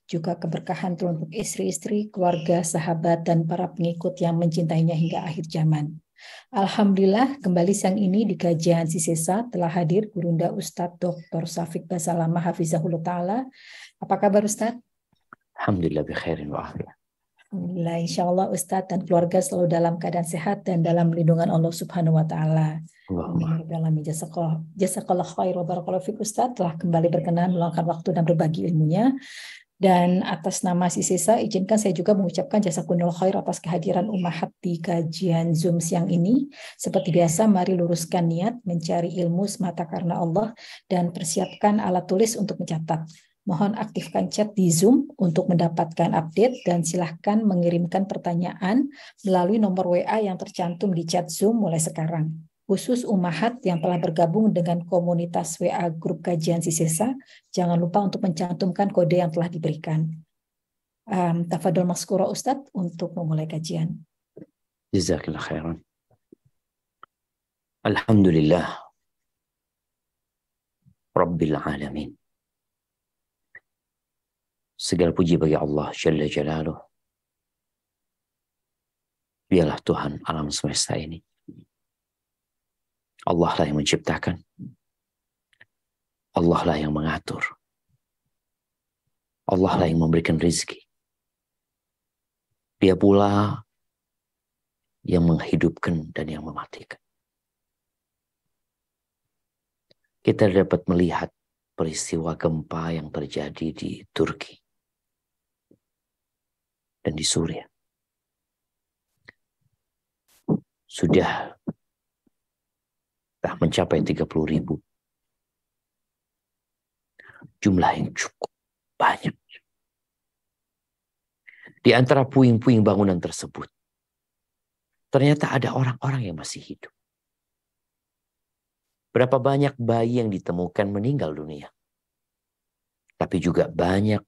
juga keberkahan turun untuk istri-istri, keluarga, sahabat, dan para pengikut yang mencintainya hingga akhir zaman. Alhamdulillah, kembali siang ini di kajian Sisesa telah hadir Gurunda Ustadz Dr. Syafiq Basalamah Hafizahullah Ta'ala. Apa kabar Ustadz? Alhamdulillah bi khairin wa afiyah. Alhamdulillah, insya Allah Ustadz dan keluarga selalu dalam keadaan sehat dan dalam lindungan Allah Subhanahu wa Ta'ala. Amin. Jazakallah khair wa barakallahu fiik. Ustadz telah kembali berkenan meluangkan waktu dan berbagi ilmunya. Dan atas nama Sisesa, izinkan saya juga mengucapkan jazakumullah khair atas kehadiran Ummahat di kajian Zoom siang ini. Seperti biasa, mari luruskan niat mencari ilmu semata karena Allah dan persiapkan alat tulis untuk mencatat. Mohon aktifkan chat di Zoom untuk mendapatkan update dan silahkan mengirimkan pertanyaan melalui nomor WA yang tercantum di chat Zoom mulai sekarang. Khusus Ummahat yang telah bergabung dengan komunitas WA Grup Kajian Sisesa, jangan lupa untuk mencantumkan kode yang telah diberikan. Tafadhol maskura Ustadz untuk memulai kajian. Jazakallah khairan. Alhamdulillah Rabbil Alamin. Segala puji bagi Allah Jalla Jalaluh. Dialah Tuhan alam semesta ini. Allah lah yang menciptakan. Allah lah yang mengatur. Allah lah yang memberikan rezeki. Dia pula yang menghidupkan dan yang mematikan. Kita dapat melihat peristiwa gempa yang terjadi di Turki dan di Suriah. Sudah mencapai 30.000. Jumlah yang cukup banyak. Di antara puing-puing bangunan tersebut, ternyata ada orang-orang yang masih hidup. Berapa banyak bayi yang ditemukan meninggal dunia. Tapi juga banyak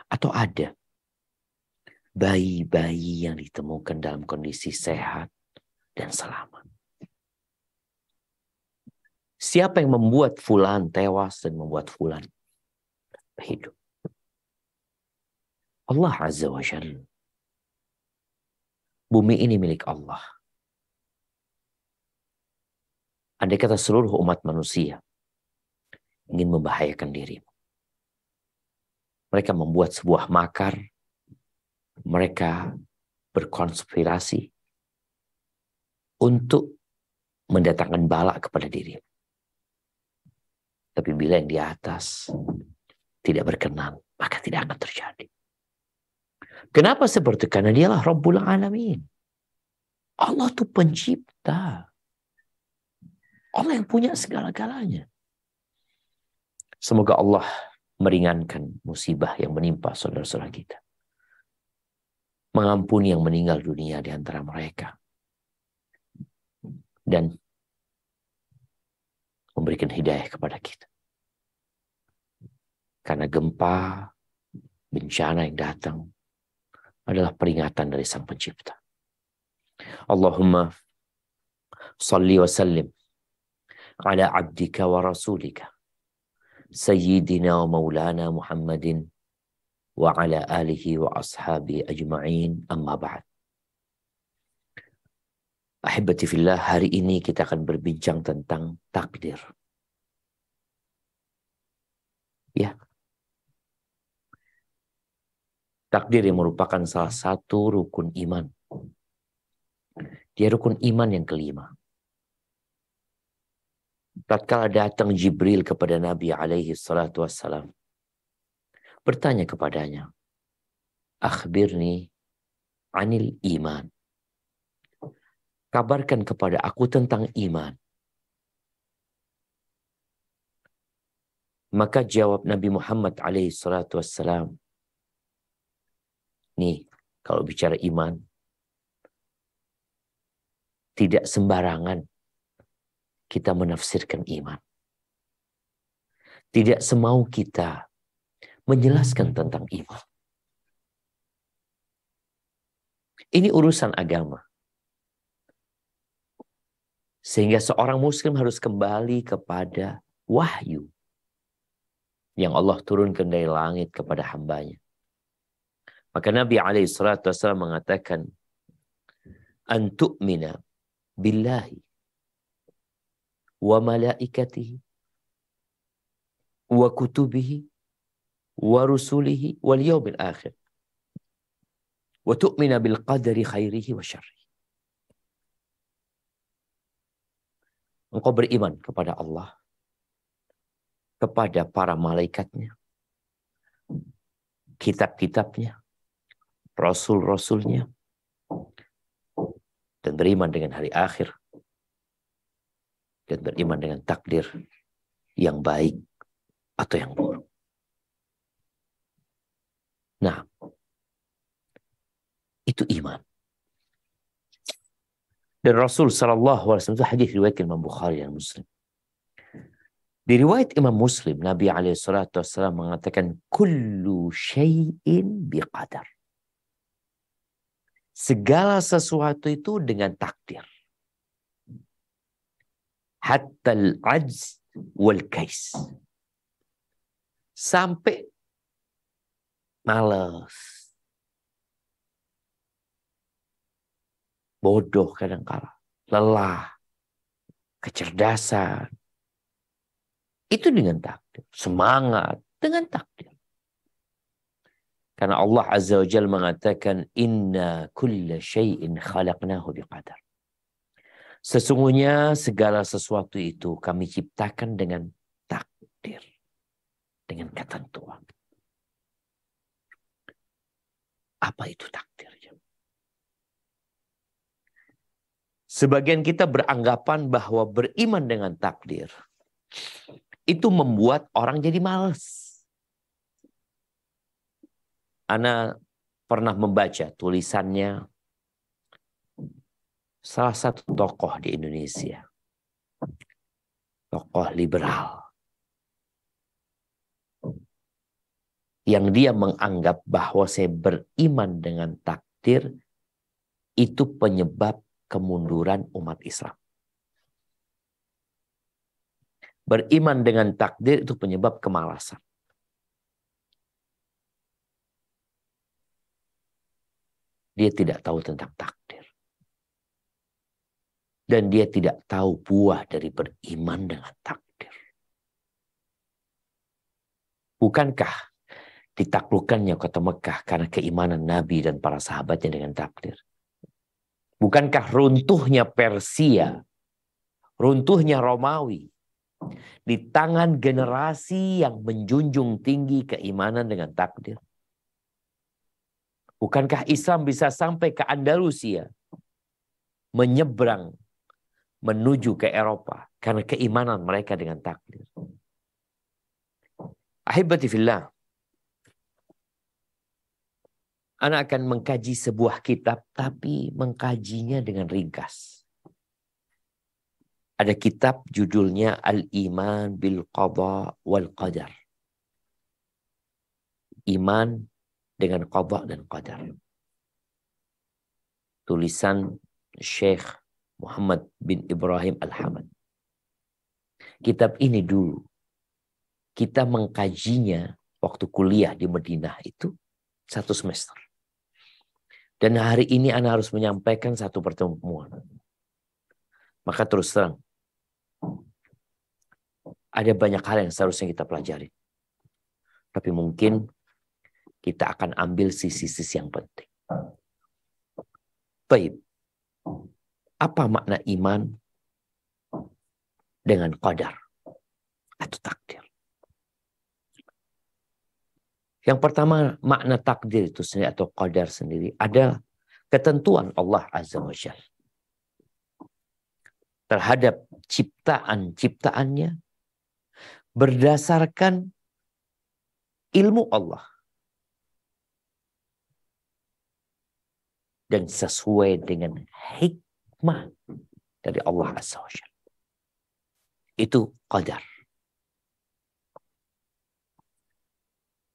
atau ada bayi-bayi yang ditemukan dalam kondisi sehat dan selamat. Siapa yang membuat fulan tewas dan membuat fulan hidup? Allah Azza wa Jalla. Bumi ini milik Allah. Andai kata seluruh umat manusia ingin membahayakan dirimu, mereka membuat sebuah makar, mereka berkonspirasi untuk mendatangkan bala kepada dirimu. Tapi bila yang di atas tidak berkenan, maka tidak akan terjadi. Kenapa seperti itu? Karena dialah Rabbul Alamin. Allah itu pencipta. Allah yang punya segala-galanya. Semoga Allah meringankan musibah yang menimpa saudara-saudara kita. Mengampuni yang meninggal dunia di antara mereka. Dan memberikan hidayah kepada kita. Karena gempa, bencana yang datang adalah peringatan dari Sang Pencipta. Allahumma salli wa sallim ala abdika wa rasulika sayyidina wa maulana Muhammadin wa ala alihi wa ashabi ajma'in, amma ba'd. Ahibati fillah, hari ini kita akan berbincang tentang takdir. Ya. Takdir yang merupakan salah satu rukun iman. Dia rukun iman yang kelima. Tatkala datang Jibril kepada Nabi alaihi salatu wassalam, bertanya kepadanya, akhbirni anil iman. Kabarkan kepada aku tentang iman. Maka jawab Nabi Muhammad alaihi salatu wassalam, nih, kalau bicara iman, tidak sembarangan kita menafsirkan iman. Tidak semau kita menjelaskan tentang iman. Ini urusan agama. Sehingga seorang muslim harus kembali kepada wahyu yang Allah turunkan dari langit kepada hambanya. Maka Nabi SAW mengatakan, an tu'mina billahi wa malaikatihi wa kutubihi wa rusulihi wal yawmil akhir wa tu'mina bil qadari khairihi wa syarrihi. Engkau beriman kepada Allah, kepada para malaikatnya, kitab-kitabnya, rasul-rasulnya, dan beriman dengan hari akhir, dan beriman dengan takdir yang baik atau yang buruk. Nah, itu iman. Dan Rasul SAW itu hadis riwayat Imam Bukhari dan Muslim. Di riwayat Imam Muslim, Nabi SAW mengatakan, kullu syai'in biqadar. Segala sesuatu itu dengan takdir. Hatta al-ajz wal-kais. Sampai malas, bodoh kadang-kala, lelah, kecerdasan. Itu dengan takdir. Semangat dengan takdir. Karena Allah Azza wa Jalla mengatakan, inna kulla syai'in khalaqnahu biqadar. Sesungguhnya segala sesuatu itu kami ciptakan dengan takdir. Dengan ketentuan. Apa itu takdir? Sebagian kita beranggapan bahwa beriman dengan takdir itu membuat orang jadi malas. Ana pernah membaca tulisannya salah satu tokoh di Indonesia. Tokoh liberal. Yang dia menganggap bahwa saya beriman dengan takdir itu penyebab kemunduran umat Islam. Beriman dengan takdir itu penyebab kemalasan. Dia tidak tahu tentang takdir. Dan dia tidak tahu buah dari beriman dengan takdir. Bukankah ditaklukkannya kota Mekah karena keimanan Nabi dan para sahabatnya dengan takdir? Bukankah runtuhnya Persia, runtuhnya Romawi, di tangan generasi yang menjunjung tinggi keimanan dengan takdir? Bukankah Islam bisa sampai ke Andalusia, menyeberang, menuju ke Eropa, karena keimanan mereka dengan takdir? Ahibati fillah, Ana akan mengkaji sebuah kitab, tapi mengkajinya dengan ringkas. Ada kitab judulnya Al-Iman bil Qadha wal Qadar. Iman dengan qadha dan qadar. Tulisan Syekh Muhammad bin Ibrahim Al-Hamad. Kitab ini dulu kita mengkajinya waktu kuliah di Madinah itu 1 semester. Dan hari ini Ana harus menyampaikan 1 pertemuan. Maka terus terang, ada banyak hal yang seharusnya kita pelajari. Tapi mungkin kita akan ambil sisi-sisi yang penting. Baik. Apa makna iman dengan qadar atau takdir? Yang pertama, makna takdir itu sendiri atau qadar sendiri ada ketentuan Allah Azza wa Jalla terhadap ciptaan-ciptaannya berdasarkan ilmu Allah dan sesuai dengan hikmah dari Allah Azza wa Jalla. Itu qadar.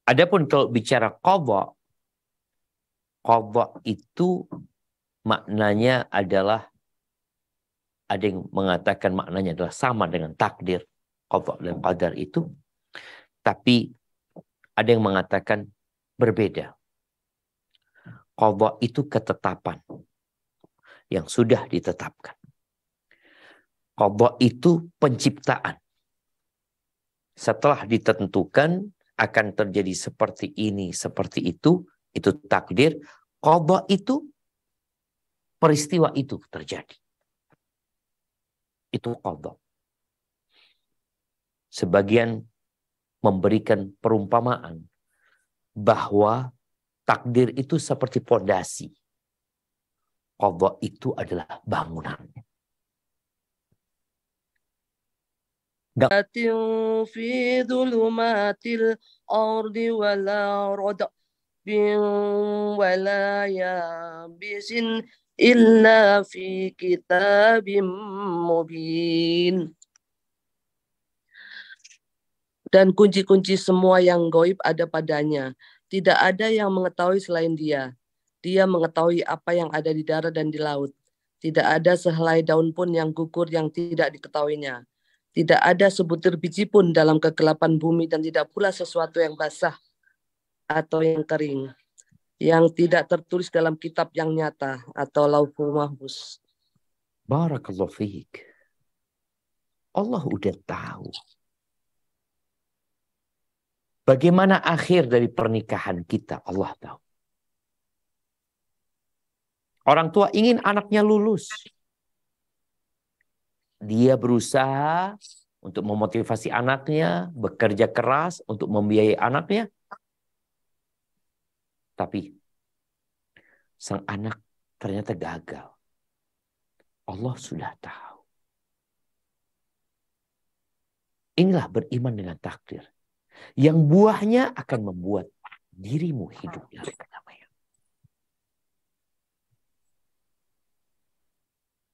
Adapun kalau bicara qadha, qadha itu maknanya adalah, ada yang mengatakan maknanya adalah sama dengan takdir. Qadha dan qadar itu Tapi ada yang mengatakan berbeda. Qadha itu ketetapan yang sudah ditetapkan. Qadha itu penciptaan. Setelah ditentukan akan terjadi seperti ini, seperti itu takdir. Qadha itu peristiwa itu terjadi. Itu qadha. Sebagian memberikan perumpamaan bahwa takdir itu seperti pondasi. Qadha itu adalah bangunan. في ظلمات الأرض ولا رطب ولا يابس إلا في كتاب مبين. Dan kunci-kunci semua yang gaib ada padanya. Tidak ada yang mengetahui selain Dia. Dia mengetahui apa yang ada di darat dan di laut. Tidak ada sehelai daun pun yang gugur yang tidak diketahuinya. Tidak ada sebutir biji pun dalam kegelapan bumi dan tidak pula sesuatu yang basah atau yang kering yang tidak tertulis dalam kitab yang nyata atau lauhul mahfuz. Barakallahu fiik. Allah udah tahu bagaimana akhir dari pernikahan kita. Allah tahu. Orang tua ingin anaknya lulus. Dia berusaha untuk memotivasi anaknya, bekerja keras untuk membiayai anaknya. Tapi sang anak ternyata gagal. Allah sudah tahu. Inilah beriman dengan takdir. Yang buahnya akan membuat dirimu hidup dalam kedamaian.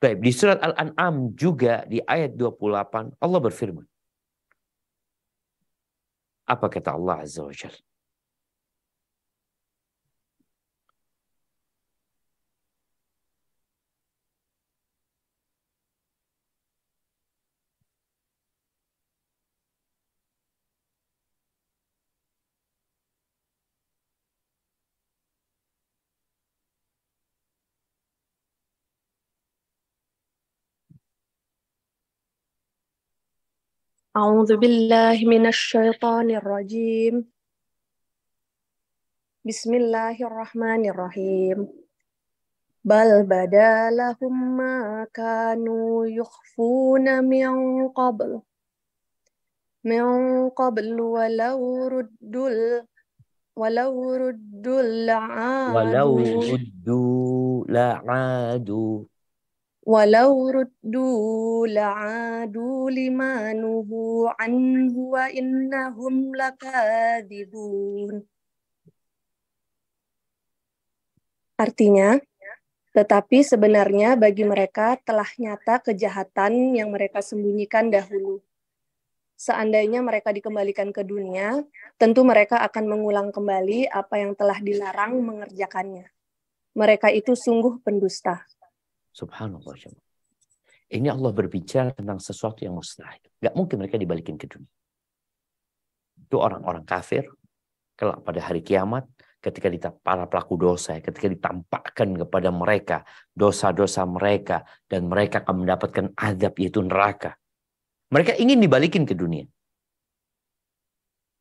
Baik, di surat Al-An'am juga di ayat 28 Allah berfirman. Apa kata Allah Azza wa Jalla? A'udzu billahi minasyaitonir rajim. Bismillahirrahmanirrahim. Bal badalahum ma kanu yukhfuna min qabl walau ruddul la'adu Walau ruddu la'adu lima nuhu anhu wa innahum lakadzibun. Artinya, tetapi sebenarnya bagi mereka telah nyata kejahatan yang mereka sembunyikan dahulu. Seandainya mereka dikembalikan ke dunia, tentu mereka akan mengulang kembali apa yang telah dilarang mengerjakannya. Mereka itu sungguh pendusta. Subhanallah. Ini Allah berbicara tentang sesuatu yang mustahil. Gak mungkin mereka dibalikin ke dunia. Itu orang-orang kafir. Kelak pada hari kiamat, ketika para pelaku dosa, ketika ditampakkan kepada mereka dosa-dosa mereka, dan mereka akan mendapatkan azab, yaitu neraka. Mereka ingin dibalikin ke dunia.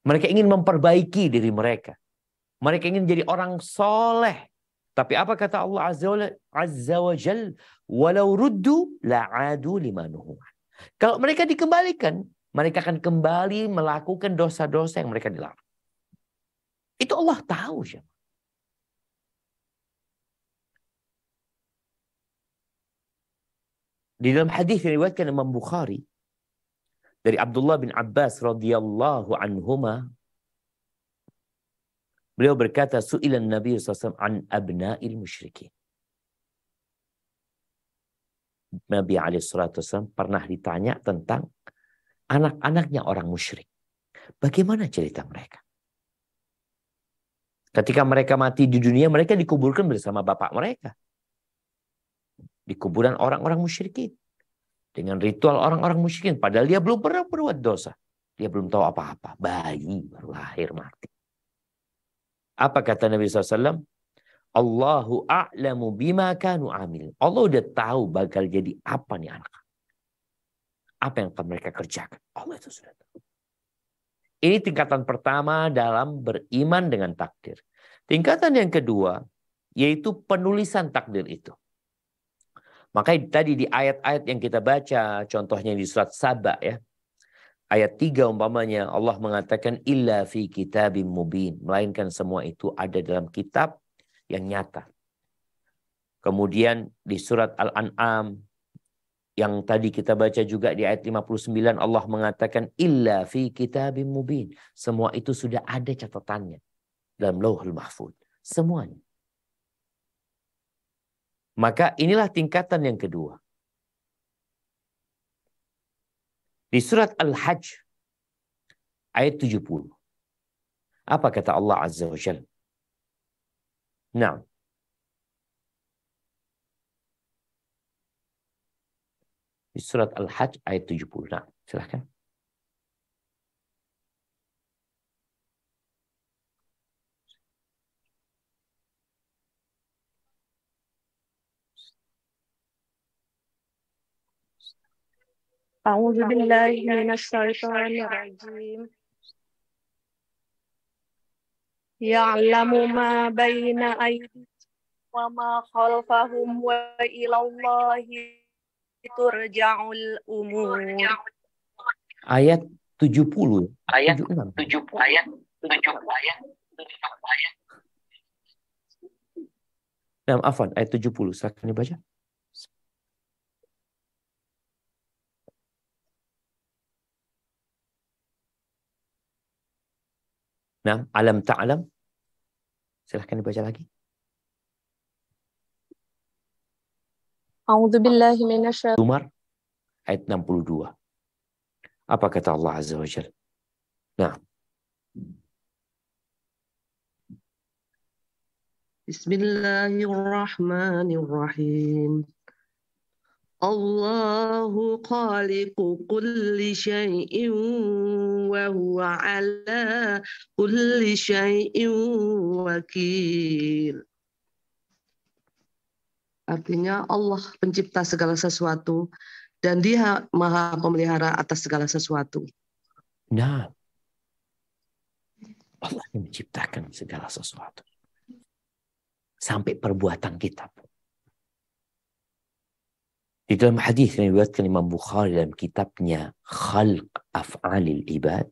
Mereka ingin memperbaiki diri mereka. Mereka ingin jadi orang soleh. Tapi apa kata Allah Azza wa Jal? Walau ruddu la'adu limanuhu. Kalau mereka dikembalikan, mereka akan kembali melakukan dosa-dosa yang mereka dilarang. Itu Allah tahu. Di dalam hadis yang diriwayatkan Imam Bukhari dari Abdullah bin Abbas radhiyallahu anhuma, beliau berkata, su'ilan Nabi SAW an abna'il musyrikin. Nabi SAW pernah ditanya tentang anak-anaknya orang musyrik. Bagaimana cerita mereka? Ketika mereka mati di dunia, mereka dikuburkan bersama bapak mereka. Di kuburan orang-orang musyrikin. Dengan ritual orang-orang musyrikin. Padahal dia belum pernah berbuat dosa. Dia belum tahu apa-apa. Bayi baru lahir mati. Apa kata Nabi SAW? Allahu a'lamu bima kanu amil. Allah udah tahu bakal jadi apa nih anak. Apa yang akan mereka kerjakan. Allah itu sudah tahu. Ini tingkatan pertama dalam beriman dengan takdir. Tingkatan yang kedua, yaitu penulisan takdir itu. Makanya tadi di ayat-ayat yang kita baca, contohnya di surat Saba ya. Ayat 3 umpamanya Allah mengatakan illa fi kitabim mubin. Melainkan semua itu ada dalam kitab yang nyata. Kemudian di surat Al-An'am yang tadi kita baca juga di ayat 59 Allah mengatakan illa fi kitabim mubin. Semua itu sudah ada catatannya dalam Lauhul Mahfuz. Semuanya. Maka inilah tingkatan yang kedua. Di surat Al-Hajj ayat 70. Apa kata Allah Azza wa Jalla? Nah. Di surat Al-Hajj ayat 70. Nah, silahkan. أعوذ بالله من الشيطان الرجيم يعلم ما بين أيديهم وما خلفهم وإلى الله ترجع الأمور. Ayat 70. Ayat 76. 70. Ayat 70. Nah, afwan, ayat 70. Silahkan dibaca. Nah, alam ta'lam. Silahkan dibaca lagi. أعوذ بالله من الشيطان. Zumar ayat 62. Apa kata Allah Azza wa Jalla? Nah. Bismillahirrahmanirrahim. Allahu khaliqu kulli syai'in wa huwa ala kulli syai'in wakil. Artinya Allah pencipta segala sesuatu dan Dia maha pemelihara atas segala sesuatu. Nah. Allah yang menciptakan segala sesuatu. Sampai perbuatan kita. Di dalam hadis yang diriwayatkan Imam Bukhari dalam kitabnya Khalq Af'alil Ibad,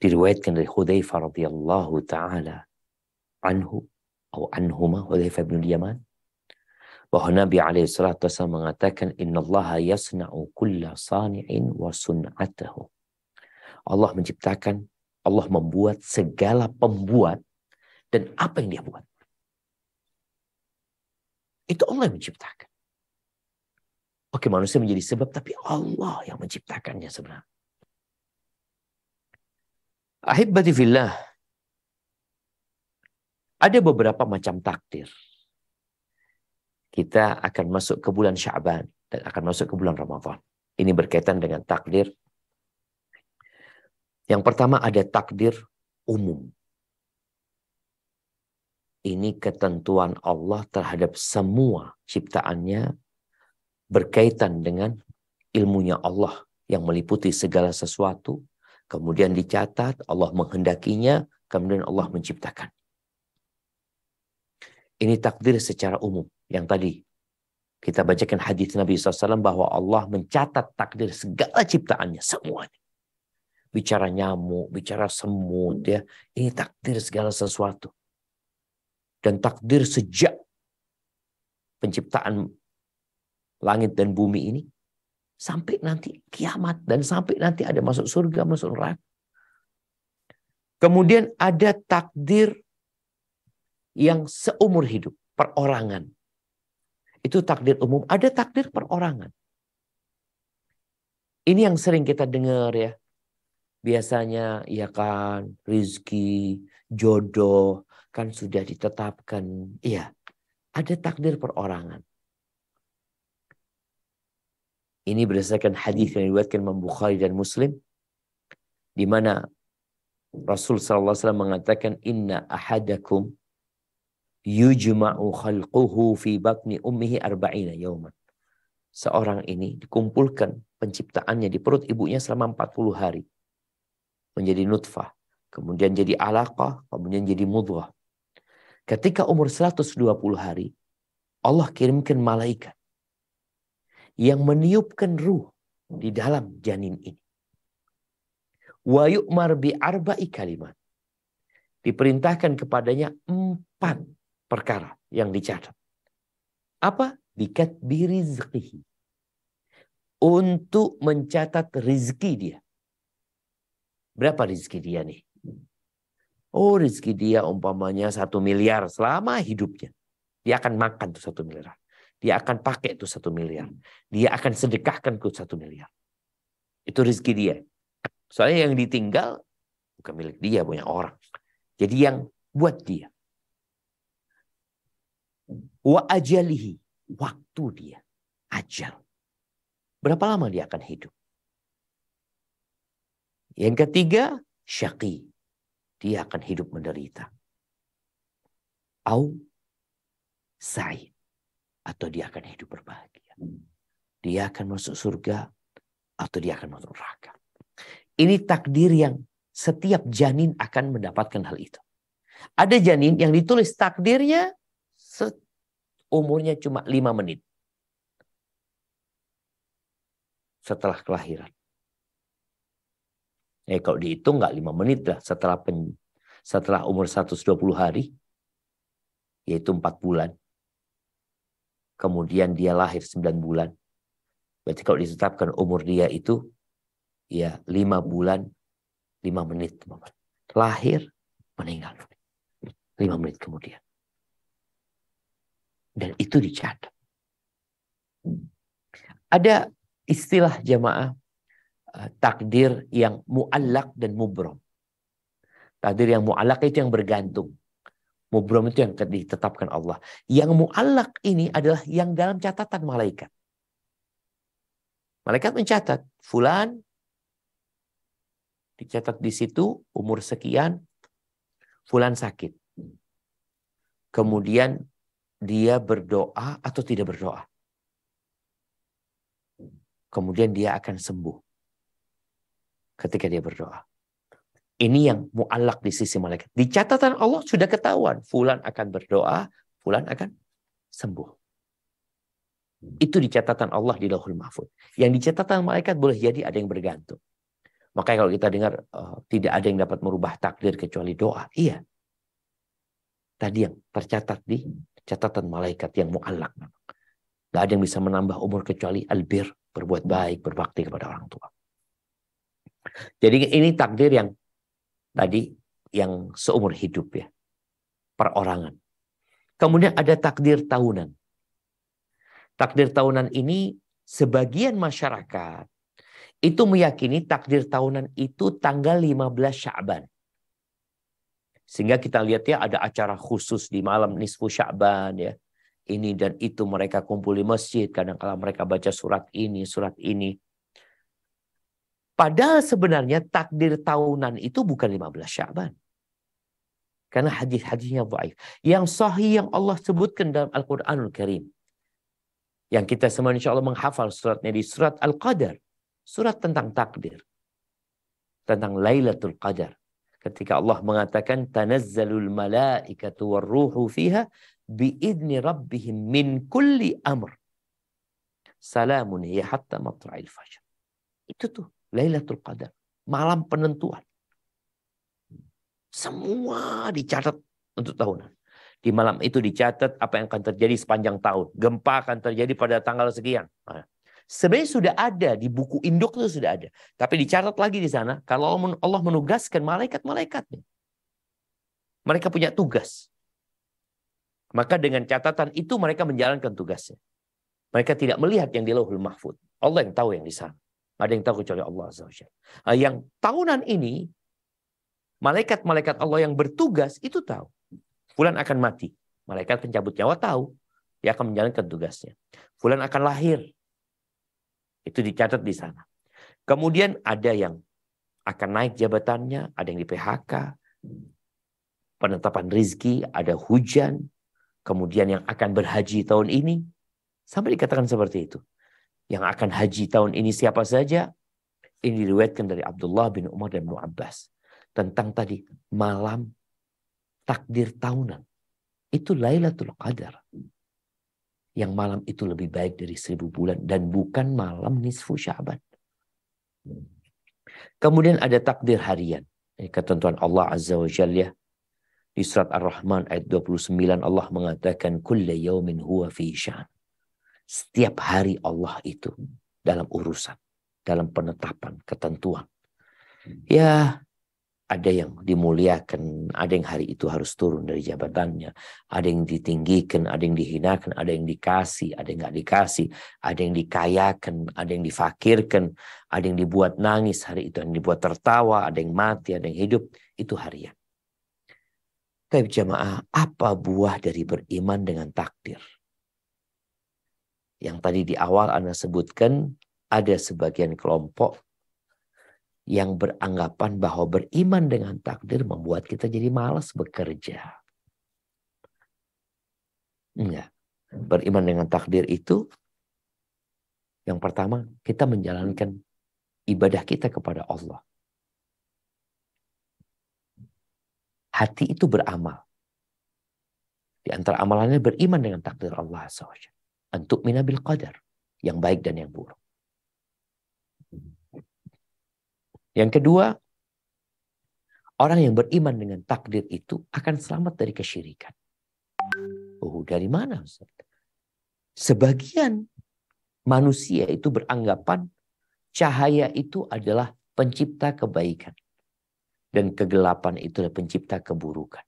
diriwayatkan dari Hudzaifah radhiyallahu taala anhu atau anhuma, Hudzaifah bin Yaman, bahwa Nabi alaihi salatu wasallam mengatakan innallaha yasna'u kulla sani'in wa sun'atahu. Allah menciptakan, Allah membuat segala pembuat dan apa yang dia buat. Itu Allah yang menciptakan. Oke, manusia menjadi sebab, tapi Allah yang menciptakannya sebenarnya. Ahibbati fillah. Ada beberapa macam takdir. Kita akan masuk ke bulan Sya'ban dan akan masuk ke bulan Ramadan. Ini berkaitan dengan takdir. Yang pertama ada takdir umum. Ini ketentuan Allah terhadap semua ciptaannya berkaitan dengan ilmunya Allah yang meliputi segala sesuatu. Kemudian dicatat, Allah menghendakinya, kemudian Allah menciptakan. Ini takdir secara umum. Yang tadi kita bacakan hadis Nabi SAW bahwa Allah mencatat takdir segala ciptaannya, semuanya. Bicara nyamuk, bicara semut, ya. Ini takdir segala sesuatu. Dan takdir sejak penciptaan langit dan bumi ini sampai nanti kiamat dan sampai nanti ada masuk surga, masuk neraka. Kemudian ada takdir yang seumur hidup, perorangan. Itu takdir umum, ada takdir perorangan. Ini yang sering kita dengar ya. Biasanya ya kan rizki, jodoh kan sudah ditetapkan. Iya, ada takdir perorangan. Ini berdasarkan hadis yang diriwayatkan Imam Bukhari dan Muslim, di mana Rasul SAW mengatakan, Inna ahadakum yujma'u khalquhu fi batni ummihi arba'ina yawman. Seorang ini dikumpulkan penciptaannya di perut ibunya selama 40 hari. Menjadi nutfah, kemudian jadi alaqah, kemudian jadi mudghah. Ketika umur 120 hari, Allah kirimkan malaikat yang meniupkan ruh di dalam janin ini. Wa yu'mar bi arba'i kalimat. Diperintahkan kepadanya 4 perkara yang dicatat. Apa? Bikatbi rizqihi. Untuk mencatat rizki dia. Berapa rizki dia nih? Oh, rizki dia umpamanya 1 miliar selama hidupnya. Dia akan makan tuh 1 miliar. Dia akan pakai tuh 1 miliar. Dia akan sedekahkan tuh 1 miliar. Itu rizki dia. Soalnya yang ditinggal bukan milik dia, punya orang. Jadi yang buat dia. Wa ajalihi. Waktu dia. Ajal. Berapa lama dia akan hidup? Yang ketiga, syaqi. Dia akan hidup menderita. Au sa'id. Atau dia akan hidup berbahagia. Dia akan masuk surga atau dia akan masuk neraka. Ini takdir yang setiap janin akan mendapatkan hal itu. Ada janin yang ditulis takdirnya umurnya cuma 5 menit. Setelah kelahiran. Kalau dihitung nggak 5 menit lah setelah umur 120 hari. Yaitu 4 bulan. Kemudian dia lahir 9 bulan. Berarti kalau ditetapkan umur dia itu ya 5 bulan 5 menit. Lahir, meninggal. 5 menit kemudian. Dan itu dicatat. Ada istilah jamaah takdir yang mu'allaq dan mubram. Takdir yang mu'allaq itu yang bergantung. Mubram itu yang ditetapkan Allah. Yang mu'allaq ini adalah yang dalam catatan malaikat. Malaikat mencatat, fulan dicatat di situ umur sekian, fulan sakit. Kemudian dia berdoa atau tidak berdoa. Kemudian dia akan sembuh ketika dia berdoa. Ini yang mu'allaq di sisi malaikat. Di catatan Allah sudah ketahuan. Fulan akan berdoa, fulan akan sembuh. Itu di catatan Allah di Lauhul Mahfuz. Yang di catatan malaikat boleh jadi ada yang bergantung. Makanya kalau kita dengar tidak ada yang dapat merubah takdir kecuali doa. Iya. Tadi yang tercatat di catatan malaikat yang mu'allaq. Gak ada yang bisa menambah umur kecuali albir. Berbuat baik, berbakti kepada orang tua. Jadi ini takdir yang tadi yang seumur hidup ya. Perorangan. Kemudian ada takdir tahunan. Takdir tahunan ini sebagian masyarakat itu meyakini takdir tahunan itu tanggal 15 Sya'ban. Sehingga kita lihat ya ada acara khusus di malam nisfu Sya'ban ya. Ini dan itu mereka kumpul di masjid. Kadang-kala mereka baca surat ini, surat ini. Padahal sebenarnya takdir tahunan itu bukan 15 Sya'ban. Karena hadis-hadisnya dhaif. Yang sahih yang Allah sebutkan dalam Al-Quranul Karim. Yang kita semua insya Allah menghafal suratnya di surat Al-Qadar. Surat tentang takdir. Tentang Lailatul Qadar. Ketika Allah mengatakan tanazzalul malaikatu warruhu fiha biidni rabbihim min kulli amr. Salamun hiya hatta matla'il fajr. Itu tuh Lailatul Qadar. Malam penentuan. Semua dicatat untuk tahunan. Di malam itu dicatat apa yang akan terjadi sepanjang tahun. Gempa akan terjadi pada tanggal sekian. Sebenarnya sudah ada di buku induk itu sudah ada. Tapi dicatat lagi di sana. Kalau Allah menugaskan malaikat-malaikatnya. Mereka punya tugas. Maka dengan catatan itu mereka menjalankan tugasnya. Mereka tidak melihat yang di Lauhul Mahfuz. Allah yang tahu yang di sana. Ada yang tahu kecuali Allah Azza wa Jalla. Yang tahunan ini, malaikat-malaikat Allah yang bertugas itu tahu. Fulan akan mati. Malaikat pencabut nyawa tahu. Dia akan menjalankan tugasnya. Fulan akan lahir. Itu dicatat di sana. Kemudian ada yang akan naik jabatannya, ada yang di PHK, penetapan rizki, ada hujan, kemudian yang akan berhaji tahun ini, sampai dikatakan seperti itu. Yang akan haji tahun ini siapa saja? Ini diriwayatkan dari Abdullah bin Umar dan Ibnu Abbas. Tentang tadi, malam takdir tahunan. Itu Lailatul Qadar. Yang malam itu lebih baik dari 1000 bulan. Dan bukan malam nisfu Sya'ban. Kemudian ada takdir harian. Ini ketentuan Allah Azza wa Jalla. Di surat Ar-Rahman ayat 29 Allah mengatakan kulla yaumin huwa fi sya'an. Setiap hari Allah itu dalam urusan, dalam penetapan, ketentuan. Ya, ada yang dimuliakan, ada yang hari itu harus turun dari jabatannya, ada yang ditinggikan, ada yang dihinakan, ada yang dikasih, ada yang nggak dikasih, ada yang dikayakan, ada yang difakirkan, ada yang dibuat nangis hari itu, ada yang dibuat tertawa, ada yang mati, ada yang hidup. Itu harian. Tapi jamaah, apa buah dari beriman dengan takdir? Yang tadi di awal Anda sebutkan, ada sebagian kelompok yang beranggapan bahwa beriman dengan takdir membuat kita jadi malas bekerja. Enggak. Beriman dengan takdir itu, yang pertama, kita menjalankan ibadah kita kepada Allah. Hati itu beramal. Di antara amalannya beriman dengan takdir Allah SWT. Antuk minabil qadar. Yang baik dan yang buruk. Yang kedua, orang yang beriman dengan takdir itu akan selamat dari kesyirikan. Oh, dari mana Ustaz? Sebagian manusia itu beranggapan cahaya itu adalah pencipta kebaikan. Dan kegelapan itu adalah pencipta keburukan.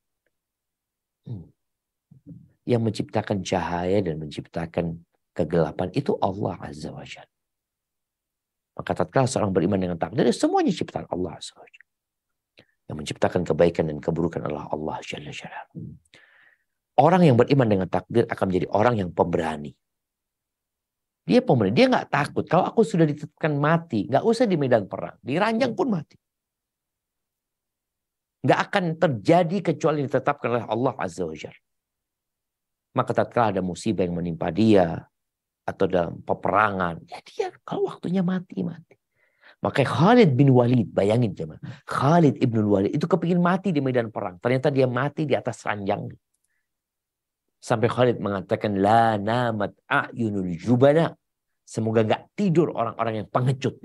Yang menciptakan cahaya dan menciptakan kegelapan itu Allah Azza wa Jalla. Maka tatkala seorang beriman dengan takdir, semuanya ciptaan Allah Azza wa Jalla. Yang menciptakan kebaikan dan keburukan adalah Allah Jalla Jalla. Orang yang beriman dengan takdir akan menjadi orang yang pemberani. Dia pemberani, dia nggak takut. Kalau aku sudah ditetapkan mati, nggak usah di medan perang, di ranjang pun mati. Nggak akan terjadi kecuali ditetapkan oleh Allah Azza wa Jalla. Maka tatkala ada musibah yang menimpa dia atau dalam peperangan, ya dia kalau waktunya mati. Maka Khalid bin Walid, bayangin jemaah, Khalid ibn Walid itu kepingin mati di medan perang. Ternyata dia mati di atas ranjang. Sampai Khalid mengatakan, la namat a'yunul jubana. Semoga nggak tidur orang-orang yang pengecut.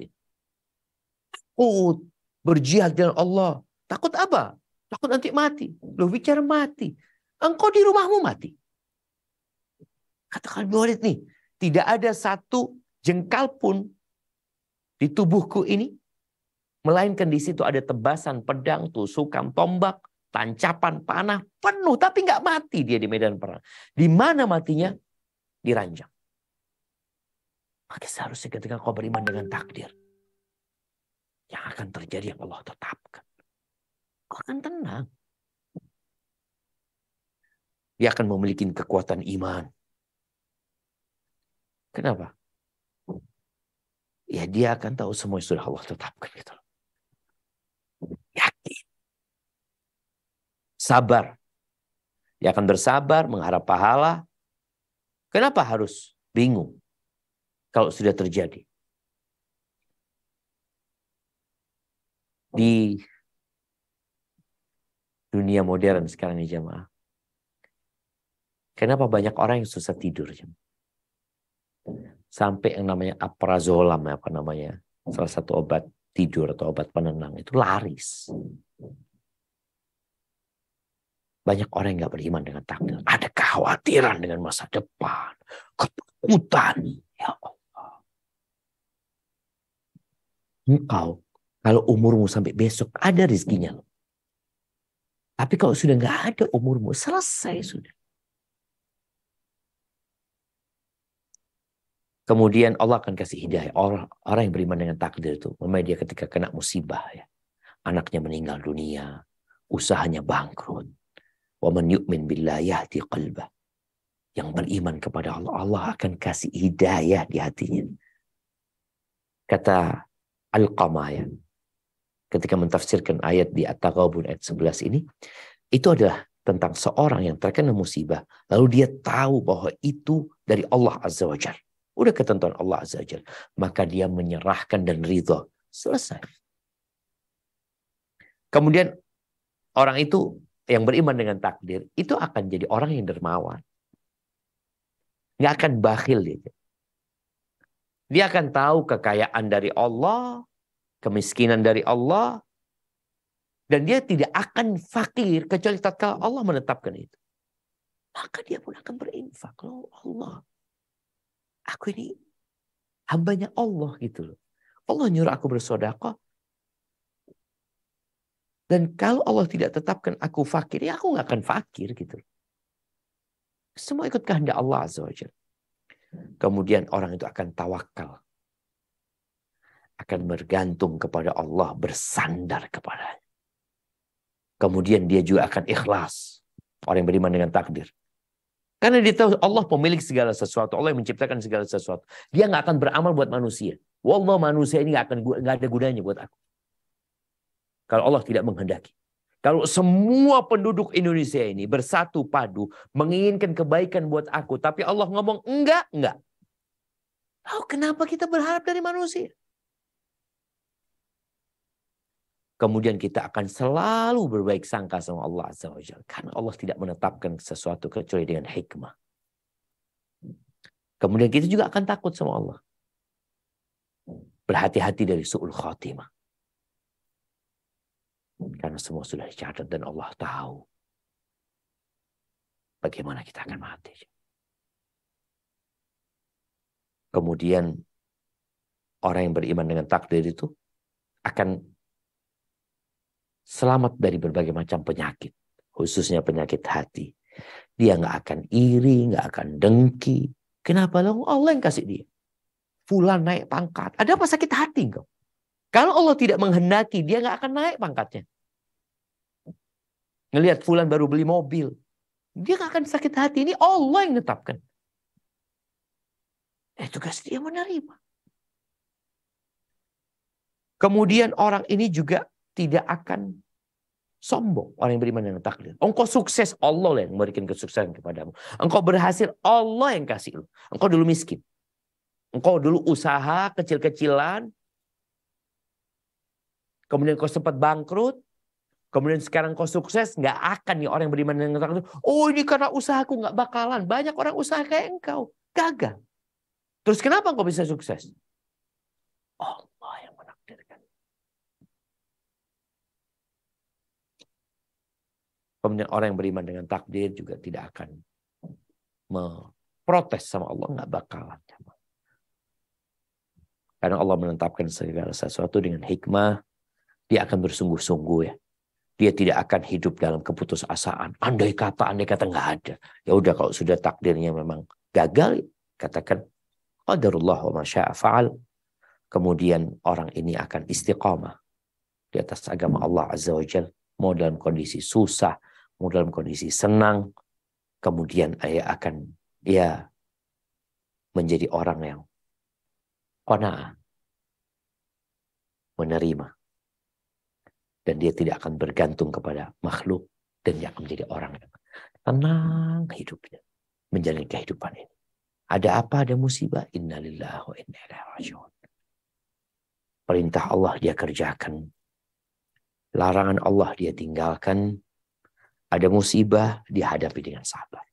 Takut berjihad dengan Allah. Takut apa? Takut nanti mati. Loh, bicara mati. Engkau di rumahmu mati. Katakan Walid nih, tidak ada satu jengkal pun di tubuhku ini, melainkan di situ ada tebasan pedang, tusukan tombak, tancapan panah penuh, tapi nggak mati dia di medan perang. Di mana matinya? Di ranjang. Maka seharusnya ketika kau beriman dengan takdir, yang akan terjadi yang Allah tetapkan, kau akan tenang. Dia akan memiliki kekuatan iman. Kenapa? Ya dia akan tahu semua yang sudah Allah tetapkan. Gitu. Yakin. Sabar. Dia akan bersabar, mengharap pahala. Kenapa harus bingung kalau sudah terjadi? Di dunia modern sekarang ini jemaah. Kenapa banyak orang yang susah tidur? Sampai yang namanya aprazolam, apa namanya, salah satu obat tidur atau obat penenang itu laris. Banyak orang yang nggak beriman dengan takdir. Ada kekhawatiran dengan masa depan, ketakutan. Ya Allah. Engkau kalau umurmu sampai besok ada rezekinya. Tapi kalau sudah nggak ada umurmu, selesai sudah. Kemudian Allah akan kasih hidayah. Orang yang beriman dengan takdir itu. Memang dia ketika kena musibah. Ya. Anaknya meninggal dunia. Usahanya bangkrut. Wa man yu'min billahi yahdi qalbah. Yang beriman kepada Allah. Allah akan kasih hidayah di hatinya. Kata Alqamah ya, ketika mentafsirkan ayat di At-Taghabun ayat 11 ini, itu adalah tentang seorang yang terkena musibah, lalu dia tahu bahwa itu dari Allah Azza wa Jalla. Udah ketentuan Allah Azza wa Jalla, maka dia menyerahkan dan ridha. Selesai. Kemudian orang itu yang beriman dengan takdir, itu akan jadi orang yang dermawan. Nggak akan bakhil dia. Dia akan tahu kekayaan dari Allah, kemiskinan dari Allah, dan dia tidak akan fakir kecuali tatkala Allah menetapkan itu. Maka dia pun akan berinfak. Loh Allah, aku ini hambanya Allah gitu loh. Allah nyuruh aku bersedekah. Dan kalau Allah tidak tetapkan aku fakir, ya aku nggak akan fakir gitu. Semua ikut kehendak Allah Azza wa Jalla. Kemudian orang itu akan tawakal. Akan bergantung kepada Allah, bersandar kepadanya. Kemudian dia juga akan ikhlas. Orang yang beriman dengan takdir. Karena dia tahu Allah pemilik segala sesuatu. Allah yang menciptakan segala sesuatu. Dia nggak akan beramal buat manusia. Wallah, manusia ini nggak ada gunanya buat aku. Kalau Allah tidak menghendaki. Kalau semua penduduk Indonesia ini bersatu padu menginginkan kebaikan buat aku, tapi Allah ngomong enggak. Lalu kenapa kita berharap dari manusia? Kemudian kita akan selalu berbaik sangka sama Allah Azza wa Jalla. Karena Allah tidak menetapkan sesuatu kecuali dengan hikmah. Kemudian kita juga akan takut sama Allah. Berhati-hati dari su'ul khatimah. Karena semua sudah dicatat dan Allah tahu bagaimana kita akan mati. Kemudian orang yang beriman dengan takdir itu akan selamat dari berbagai macam penyakit. Khususnya penyakit hati. Dia nggak akan iri, nggak akan dengki. Kenapa? Allah yang kasih dia. Fulan naik pangkat. Ada apa sakit hati kau? Kalau Allah tidak menghendaki, dia nggak akan naik pangkatnya. Ngelihat fulan baru beli mobil. Dia nggak akan sakit hati. Ini Allah yang menetapkan. Tugas dia menerima. Kemudian orang ini juga tidak akan sombong. Orang yang beriman dengan takdir. Engkau sukses, Allah yang memberikan kesuksesan kepadamu. Engkau berhasil, Allah yang kasih lu. Engkau dulu miskin. Engkau dulu usaha kecil-kecilan. Kemudian kau sempat bangkrut. Kemudian sekarang kau sukses. Nggak akan nih orang yang beriman dengan takdir. Oh, ini karena usahaku. Nggak bakalan. Banyak orang usaha kayak engkau. Gagal. Terus kenapa engkau bisa sukses? Allah yang menakdirkan. Kemudian orang yang beriman dengan takdir juga tidak akan memprotes sama Allah. Nggak bakalan. Karena Allah menetapkan segala sesuatu dengan hikmah. Dia akan bersungguh-sungguh ya. Dia tidak akan hidup dalam keputusasaan. Andai kata nggak ada. Ya udah kalau sudah takdirnya memang gagal, katakan qadarullah wa ma syaa fa'al. Kemudian orang ini akan istiqamah di atas agama Allah Azza wa Jalla. Mau dalam kondisi susah, mau dalam kondisi senang. Kemudian akan menjadi orang yang qanaah, menerima. Dan dia tidak akan bergantung kepada makhluk. Dan dia akan menjadi orang yang tenang hidupnya. Menjalani kehidupan ini. Ada apa? Ada musibah. Innalillahi wa inna ilaihi raji'un. Perintah Allah dia kerjakan. Larangan Allah dia tinggalkan. Ada musibah dihadapi dengan sabar.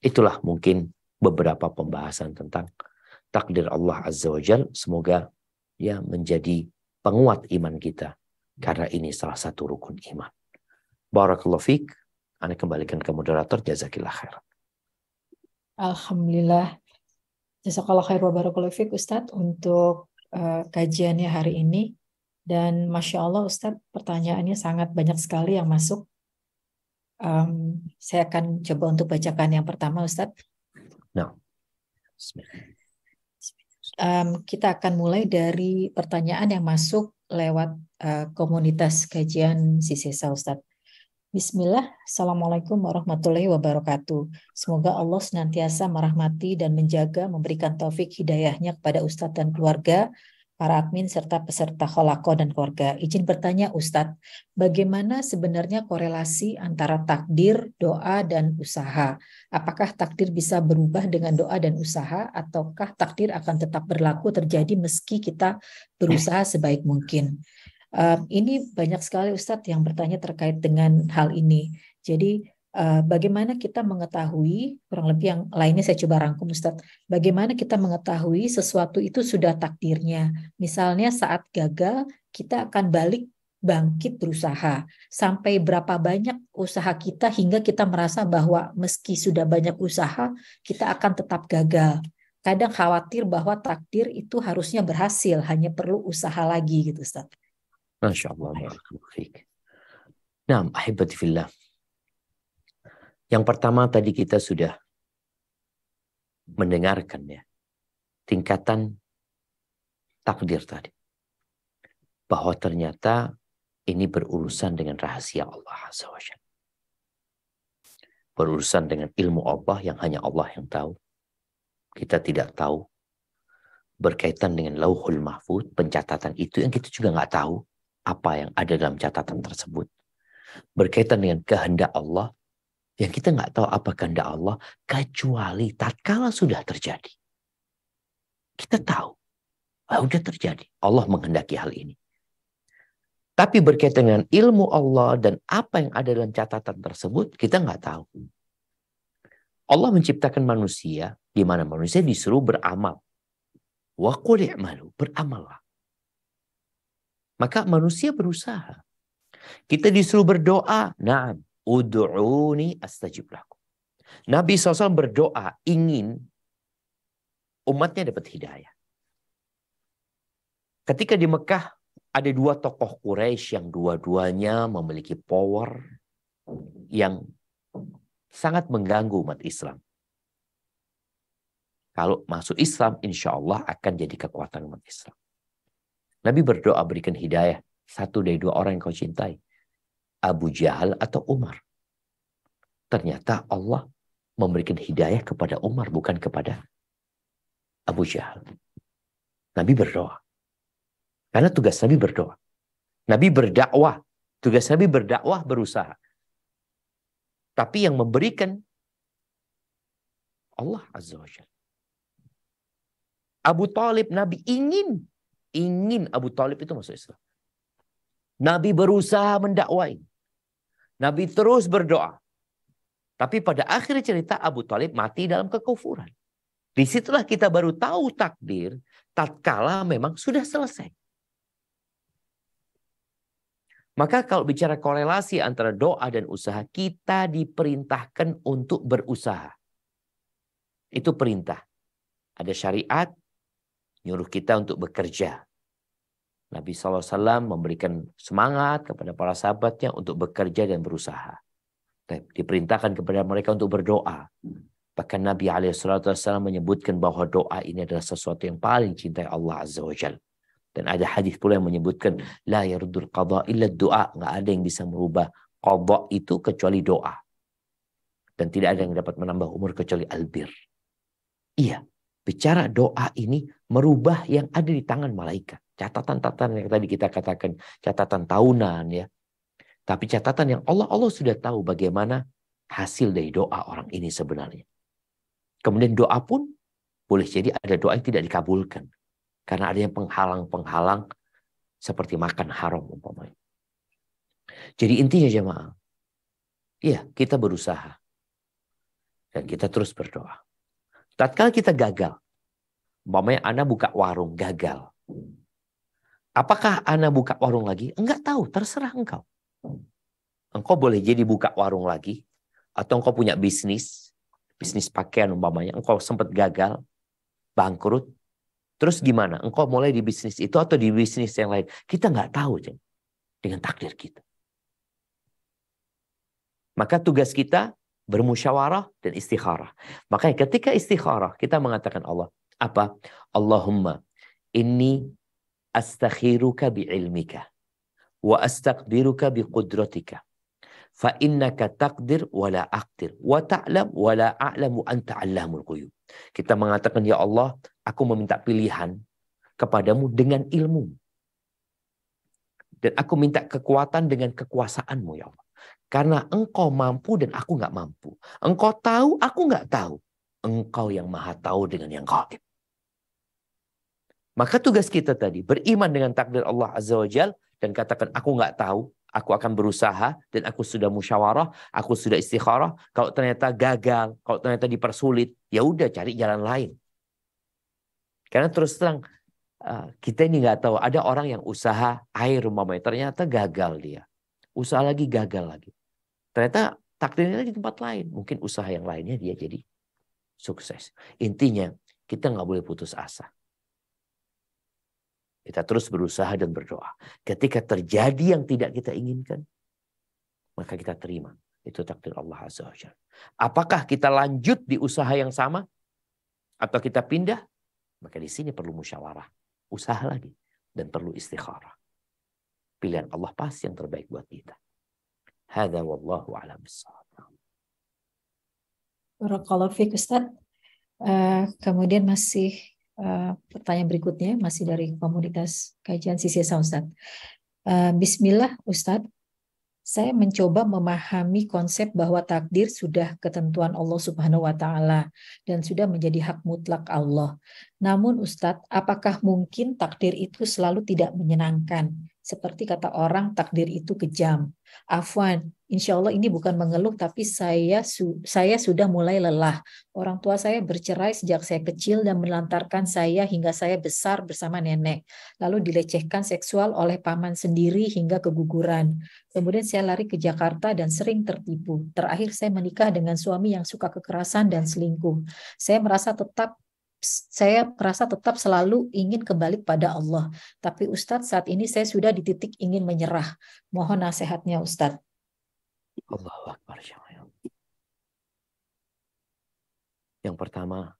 Itulah mungkin beberapa pembahasan tentang takdir Allah Azza wa Jalla. Semoga ya menjadi penguat iman kita. Karena ini salah satu rukun iman. Barakallahu fiik. Anda kembalikan ke moderator. Jazakillah khairan. Alhamdulillah. Jazakallah khair wa barakallahu fiik Ustadz untuk kajiannya hari ini. Dan Masya Allah Ustadz, pertanyaannya sangat banyak sekali yang masuk. Saya akan coba untuk bacakan yang pertama Ustadz. Nah. Kita akan mulai dari pertanyaan yang masuk lewat komunitas kajian Sisesa Ustadz. Bismillah, Assalamualaikum warahmatullahi wabarakatuh. Semoga Allah senantiasa merahmati dan menjaga, memberikan taufik hidayahnya kepada Ustadz dan keluarga, para admin serta peserta Kholaqo dan keluarga. Izin bertanya Ustadz, bagaimana sebenarnya korelasi antara takdir, doa, dan usaha? Apakah takdir bisa berubah dengan doa dan usaha, ataukah takdir akan tetap berlaku terjadi meski kita berusaha sebaik mungkin? Ini banyak sekali Ustadz yang bertanya terkait dengan hal ini. Jadi bagaimana kita mengetahui, kurang lebih yang lainnya saya coba rangkum Ustadz, bagaimana kita mengetahui sesuatu itu sudah takdirnya. Misalnya saat gagal, kita akan bangkit berusaha. Sampai berapa banyak usaha kita hingga kita merasa bahwa meski sudah banyak usaha, kita akan tetap gagal. Kadang khawatir bahwa takdir itu harusnya berhasil, hanya perlu usaha lagi gitu Ustadz. Masya Allah. Nah, ahibati fillah. Yang pertama tadi kita sudah mendengarkan ya, tingkatan takdir tadi. Bahwa ternyata ini berurusan dengan rahasia Allah Azza wa Jalla. Berurusan dengan ilmu Allah yang hanya Allah yang tahu. Kita tidak tahu. Berkaitan dengan lauhul mahfud, pencatatan itu yang kita juga nggak tahu apa yang ada dalam catatan tersebut. Berkaitan dengan kehendak Allah, yang kita nggak tahu apa kehendak Allah, kecuali tatkala sudah terjadi. Kita tahu, sudah terjadi. Allah menghendaki hal ini. Tapi berkaitan dengan ilmu Allah dan apa yang ada dalam catatan tersebut, kita nggak tahu. Allah menciptakan manusia, di mana manusia disuruh beramal. Wa qul i'malu, beramallah. Maka manusia berusaha. Kita disuruh berdoa, na'am. Ud'uni astajib lakum. Nabi SAW berdoa ingin umatnya dapat hidayah. Ketika di Mekah ada dua tokoh Quraisy yang dua-duanya memiliki power yang sangat mengganggu umat Islam. Kalau masuk Islam, insya Allah akan jadi kekuatan umat Islam. Nabi berdoa berikan hidayah satu dari dua orang yang kau cintai. Abu Jahal atau Umar. Ternyata Allah memberikan hidayah kepada Umar, bukan kepada Abu Jahal. Nabi berdoa. Karena tugas Nabi berdoa. Nabi berdakwah. Tugas Nabi berdakwah, berusaha. Tapi yang memberikan Allah Azza wa Jalla. Abu Talib, Nabi ingin Abu Talib itu masuk Islam. Nabi berusaha mendakwai. Nabi terus berdoa. Tapi pada akhir cerita Abu Talib mati dalam kekufuran. Disitulah kita baru tahu takdir tatkala memang sudah selesai. Maka kalau bicara korelasi antara doa dan usaha, kita diperintahkan untuk berusaha. Itu perintah. Ada syariat nyuruh kita untuk bekerja. Nabi SAW memberikan semangat kepada para sahabatnya untuk bekerja dan berusaha. Diperintahkan kepada mereka untuk berdoa. Bahkan Nabi SAW menyebutkan bahwa doa ini adalah sesuatu yang paling cintai Allah Azza wa Jalla. Dan ada hadis pula yang menyebutkan la yaruddul qadha illa du'a. Nggak ada yang bisa merubah qadha itu kecuali doa. Dan tidak ada yang dapat menambah umur kecuali albir. Iya, bicara doa ini merubah yang ada di tangan malaikat. Catatan-catatan yang tadi kita katakan, catatan tahunan ya. Tapi catatan yang Allah sudah tahu bagaimana hasil dari doa orang ini sebenarnya. Kemudian doa pun boleh jadi ada doa yang tidak dikabulkan. Karena ada yang penghalang-penghalang seperti makan haram umpamanya. Jadi intinya jemaah, iya kita berusaha. Dan kita terus berdoa. Tatkala kita gagal, umpamanya Anda buka warung, gagal. Apakah Anda buka warung lagi? Enggak tahu, terserah engkau. Engkau boleh jadi buka warung lagi. Atau engkau punya bisnis pakaian umpamanya. Engkau sempat gagal, bangkrut. Terus gimana? Engkau mulai di bisnis itu atau di bisnis yang lain? Kita enggak tahu dengan takdir kita. Maka tugas kita bermusyawarah dan istikharah. Makanya ketika istikharah kita mengatakan Allah. Apa? Allahumma inni astakhiruka bi'ilmika wa astaqdiruka biqudratika fa innaka taqdir wa la aqdir wa ta'lam wa la a'lamu anta 'allamul ghuyub. Kita mengatakan ya Allah, aku meminta pilihan kepadamu dengan ilmu. Dan aku minta kekuatan dengan kekuasaanmu ya Allah. Karena engkau mampu dan aku nggak mampu. Engkau tahu, aku nggak tahu. Engkau yang maha tahu dengan yang gaib. Maka tugas kita tadi beriman dengan takdir Allah Azza wa Jal dan katakan aku nggak tahu, aku akan berusaha dan aku sudah musyawarah, aku sudah istikharah. Kalau ternyata gagal, kalau ternyata dipersulit, ya udah cari jalan lain. Karena terus terang kita ini nggak tahu, ada orang yang usaha air umpamanya ternyata gagal dia, usaha lagi gagal lagi. Ternyata takdirnya di tempat lain, mungkin usaha yang lainnya dia jadi sukses. Intinya kita nggak boleh putus asa. Kita terus berusaha dan berdoa. Ketika terjadi yang tidak kita inginkan, maka kita terima. Itu takdir Allah Azza wa Jalla. Apakah kita lanjut di usaha yang sama? Atau kita pindah? Maka di sini perlu musyawarah. Usaha lagi. Dan perlu istikharah. Pilihan Allah pasti yang terbaik buat kita. Hadza wallahu a'lam bissawab. Barakallahu fiik Ustaz. Kemudian masih pertanyaan berikutnya masih dari komunitas kajian Sisesa Ustaz. Bismillah Ustaz, saya mencoba memahami konsep bahwa takdir sudah ketentuan Allah Subhanahu wa Ta'ala dan sudah menjadi hak mutlak Allah. Namun Ustadz, apakah mungkin takdir itu selalu tidak menyenangkan? Seperti kata orang, takdir itu kejam. Afwan, insya Allah ini bukan mengeluh, tapi saya sudah mulai lelah. Orang tua saya bercerai sejak saya kecil dan melantarkan saya hingga saya besar bersama nenek. Lalu dilecehkan seksual oleh paman sendiri hingga keguguran. Kemudian saya lari ke Jakarta dan sering tertipu. Terakhir saya menikah dengan suami yang suka kekerasan dan selingkuh. Saya merasa tetap selalu ingin kembali pada Allah. Tapi Ustadz, saat ini saya sudah di titik ingin menyerah. Mohon nasihatnya Ustadz. Allahu Akbar. Yang pertama,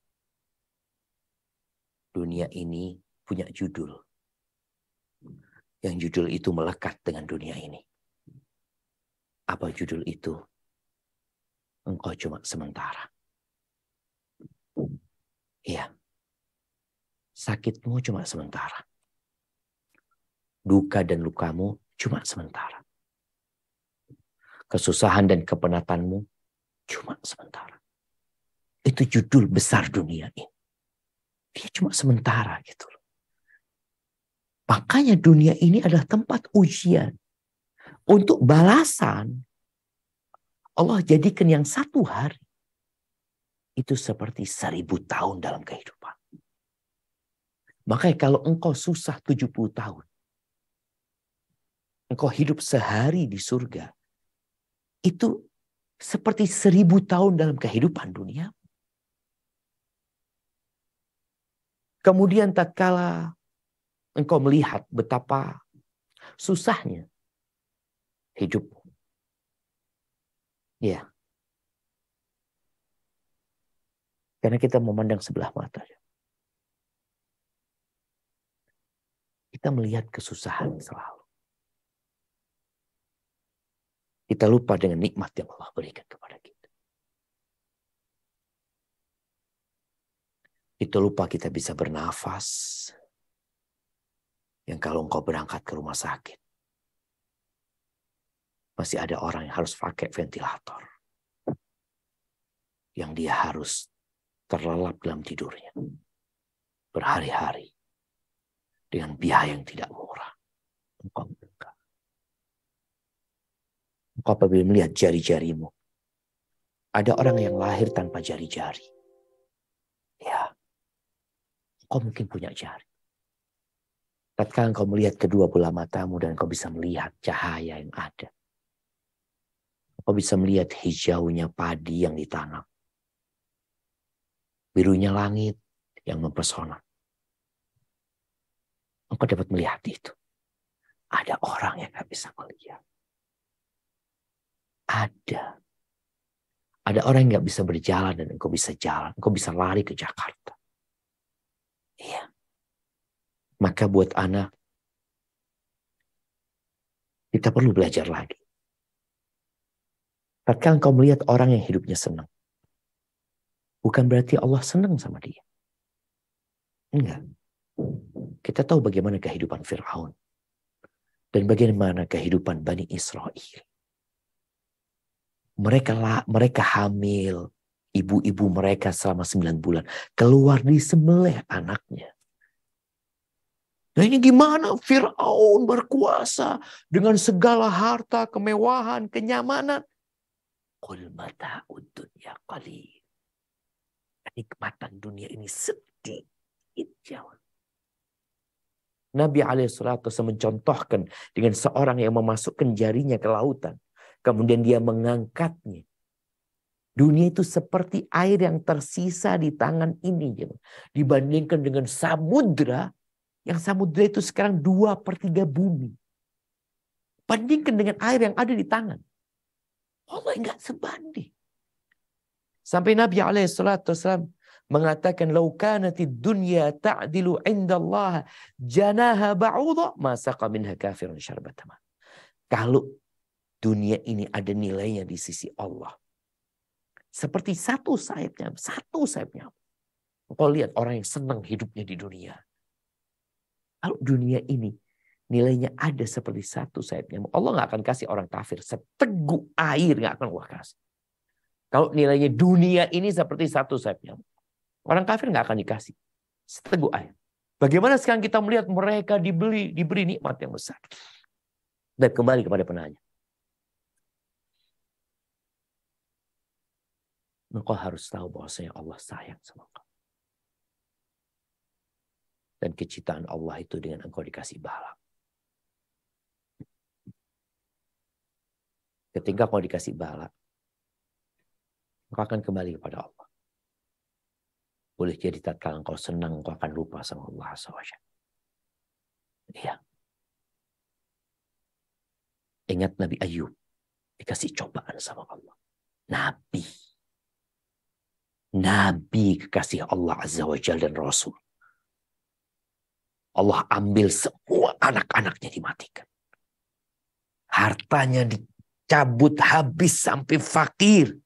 dunia ini punya judul. Yang judul itu melekat dengan dunia ini. Apa judul itu? Engkau cuma sementara. Iya. Sakitmu cuma sementara. Duka dan lukamu cuma sementara. Kesusahan dan kepenatanmu cuma sementara. Itu judul besar dunia ini. Dia cuma sementara gitu loh. Makanya dunia ini adalah tempat ujian. Untuk balasan, Allah jadikan yang satu hari itu seperti 1000 tahun dalam kehidupan. Makanya kalau engkau susah 70 tahun, engkau hidup sehari di surga, itu seperti 1000 tahun dalam kehidupan dunia. Kemudian tatkala engkau melihat betapa susahnya hidupmu. Ya. Karena kita memandang sebelah mata. Kita melihat kesusahan selalu. Kita lupa dengan nikmat yang Allah berikan kepada kita. Kita lupa kita bisa bernafas. Yang kalau engkau berangkat ke rumah sakit, masih ada orang yang harus pakai ventilator. Yang dia harus terlelap dalam tidurnya. Berhari-hari. Dengan biaya yang tidak murah. Engkau enggak. Engkau apabila melihat jari-jarimu. Ada orang yang lahir tanpa jari-jari. Ya. Engkau mungkin punya jari. Tatkala engkau melihat kedua bola matamu dan engkau bisa melihat cahaya yang ada. Engkau bisa melihat hijaunya padi yang ditanam. Birunya langit yang mempesona. Engkau dapat melihat itu. Ada orang yang gak bisa melihat. Ada orang yang gak bisa berjalan dan engkau bisa jalan. Engkau bisa lari ke Jakarta. Iya. Maka buat anak, kita perlu belajar lagi. Tatkala engkau melihat orang yang hidupnya senang, bukan berarti Allah senang sama dia. Enggak. Kita tahu bagaimana kehidupan Fir'aun. Dan bagaimana kehidupan Bani Israel. Mereka hamil. Ibu-ibu mereka selama 9 bulan. Keluar disembelih anaknya. Nah ini gimana Fir'aun berkuasa. Dengan segala harta, kemewahan, kenyamanan. Qul mata'ud dunya qalil. Kenikmatan dunia ini sedikit jauh. Nabi alaihissalatu mencontohkan dengan seorang yang memasukkan jarinya ke lautan. Kemudian dia mengangkatnya. Dunia itu seperti air yang tersisa di tangan ini. Dibandingkan dengan samudra. Yang samudra itu sekarang 2/3 bumi. Bandingkan dengan air yang ada di tangan. Allah enggak sebanding. Sampai Nabi alaihissalatu mengatakan lau kanatid dunya ta'dilu 'inda Allah janaha ba'udha ma saqa minha kafirun syarbata ma. Kalau dunia ini ada nilainya di sisi Allah seperti satu sayapnya. Kau lihat orang yang senang hidupnya di dunia. Kalau dunia ini nilainya ada seperti satu sayapnya, Allah nggak akan kasih orang kafir seteguk air, nggak akan Allah kasih. Kalau nilainya dunia ini seperti satu sayapnya, orang kafir nggak akan dikasih seteguk air. Bagaimana sekarang kita melihat mereka diberi nikmat yang besar. Dan kembali kepada penanya. Engkau harus tahu bahwasanya Allah sayang sama engkau. Dan kecintaan Allah itu dengan engkau dikasih bala. Ketika kau dikasih bala, engkau akan kembali kepada Allah. Boleh jadi tatkala engkau senang, engkau akan lupa sama Allah SWT. Iya. Ingat Nabi Ayub. Dikasih cobaan sama Allah. Nabi kekasih Allah Azza wa Jalla dan Rasul. Allah ambil semua anak-anaknya dimatikan. Hartanya dicabut habis sampai fakir.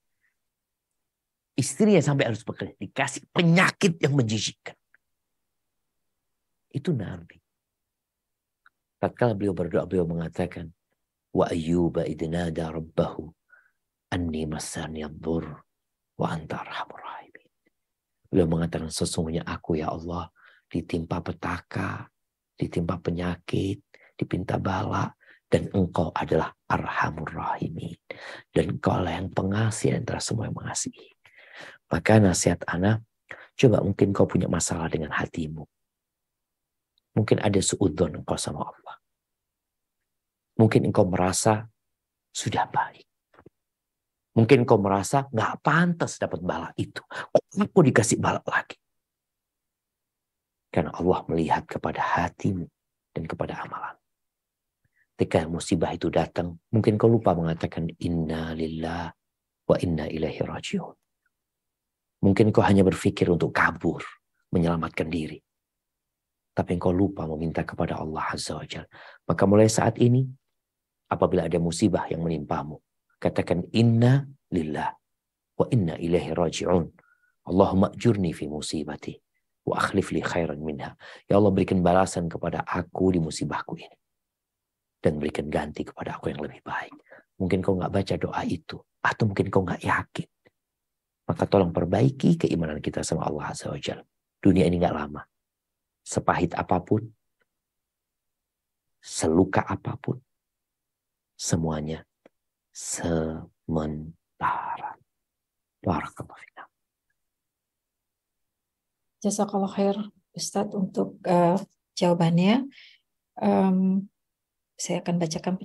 Istrinya sampai harus bekerja. Dikasih penyakit yang menjijikkan. Itu Nabi. Tatkala beliau berdoa, beliau mengatakan, wa ayyuba idnada rabbahu anni massani ad-dhurr wa anta arhamur rahimin. Beliau mengatakan, sesungguhnya aku ya Allah ditimpa petaka, ditimpa penyakit, ditimpa bala, dan engkau adalah arhamur rahimin. Dan engkau lah yang pengasih antara semua yang mengasihi. Maka nasihat ana, coba mungkin kau punya masalah dengan hatimu. Mungkin ada suudzon engkau sama Allah. Mungkin engkau merasa sudah baik. Mungkin engkau merasa gak pantas dapat bala itu. Kok aku dikasih bala lagi? Karena Allah melihat kepada hatimu dan kepada amalan. Ketika musibah itu datang, mungkin kau lupa mengatakan inna lillah wa inna ilaihi rajiun. Mungkin kau hanya berpikir untuk kabur, menyelamatkan diri. Tapi engkau lupa meminta kepada Allah Azza wa Jalla. Maka mulai saat ini, apabila ada musibah yang menimpamu, katakan inna lillah wa inna ilaihi raji'un. Allahumma ajurni fi musibati wa akhlif li khairan minha. Ya Allah, berikan balasan kepada aku di musibahku ini. Dan berikan ganti kepada aku yang lebih baik. Mungkin kau nggak baca doa itu. Atau mungkin kau nggak yakin. Maka tolong perbaiki keimanan kita sama Allah Azza wa Jalla. Dunia ini nggak lama. Sepahit apapun, seluka apapun, semuanya sementara. Barakallahu fikum. Jazakallah khair Ustadz untuk jawabannya. Saya akan bacakan.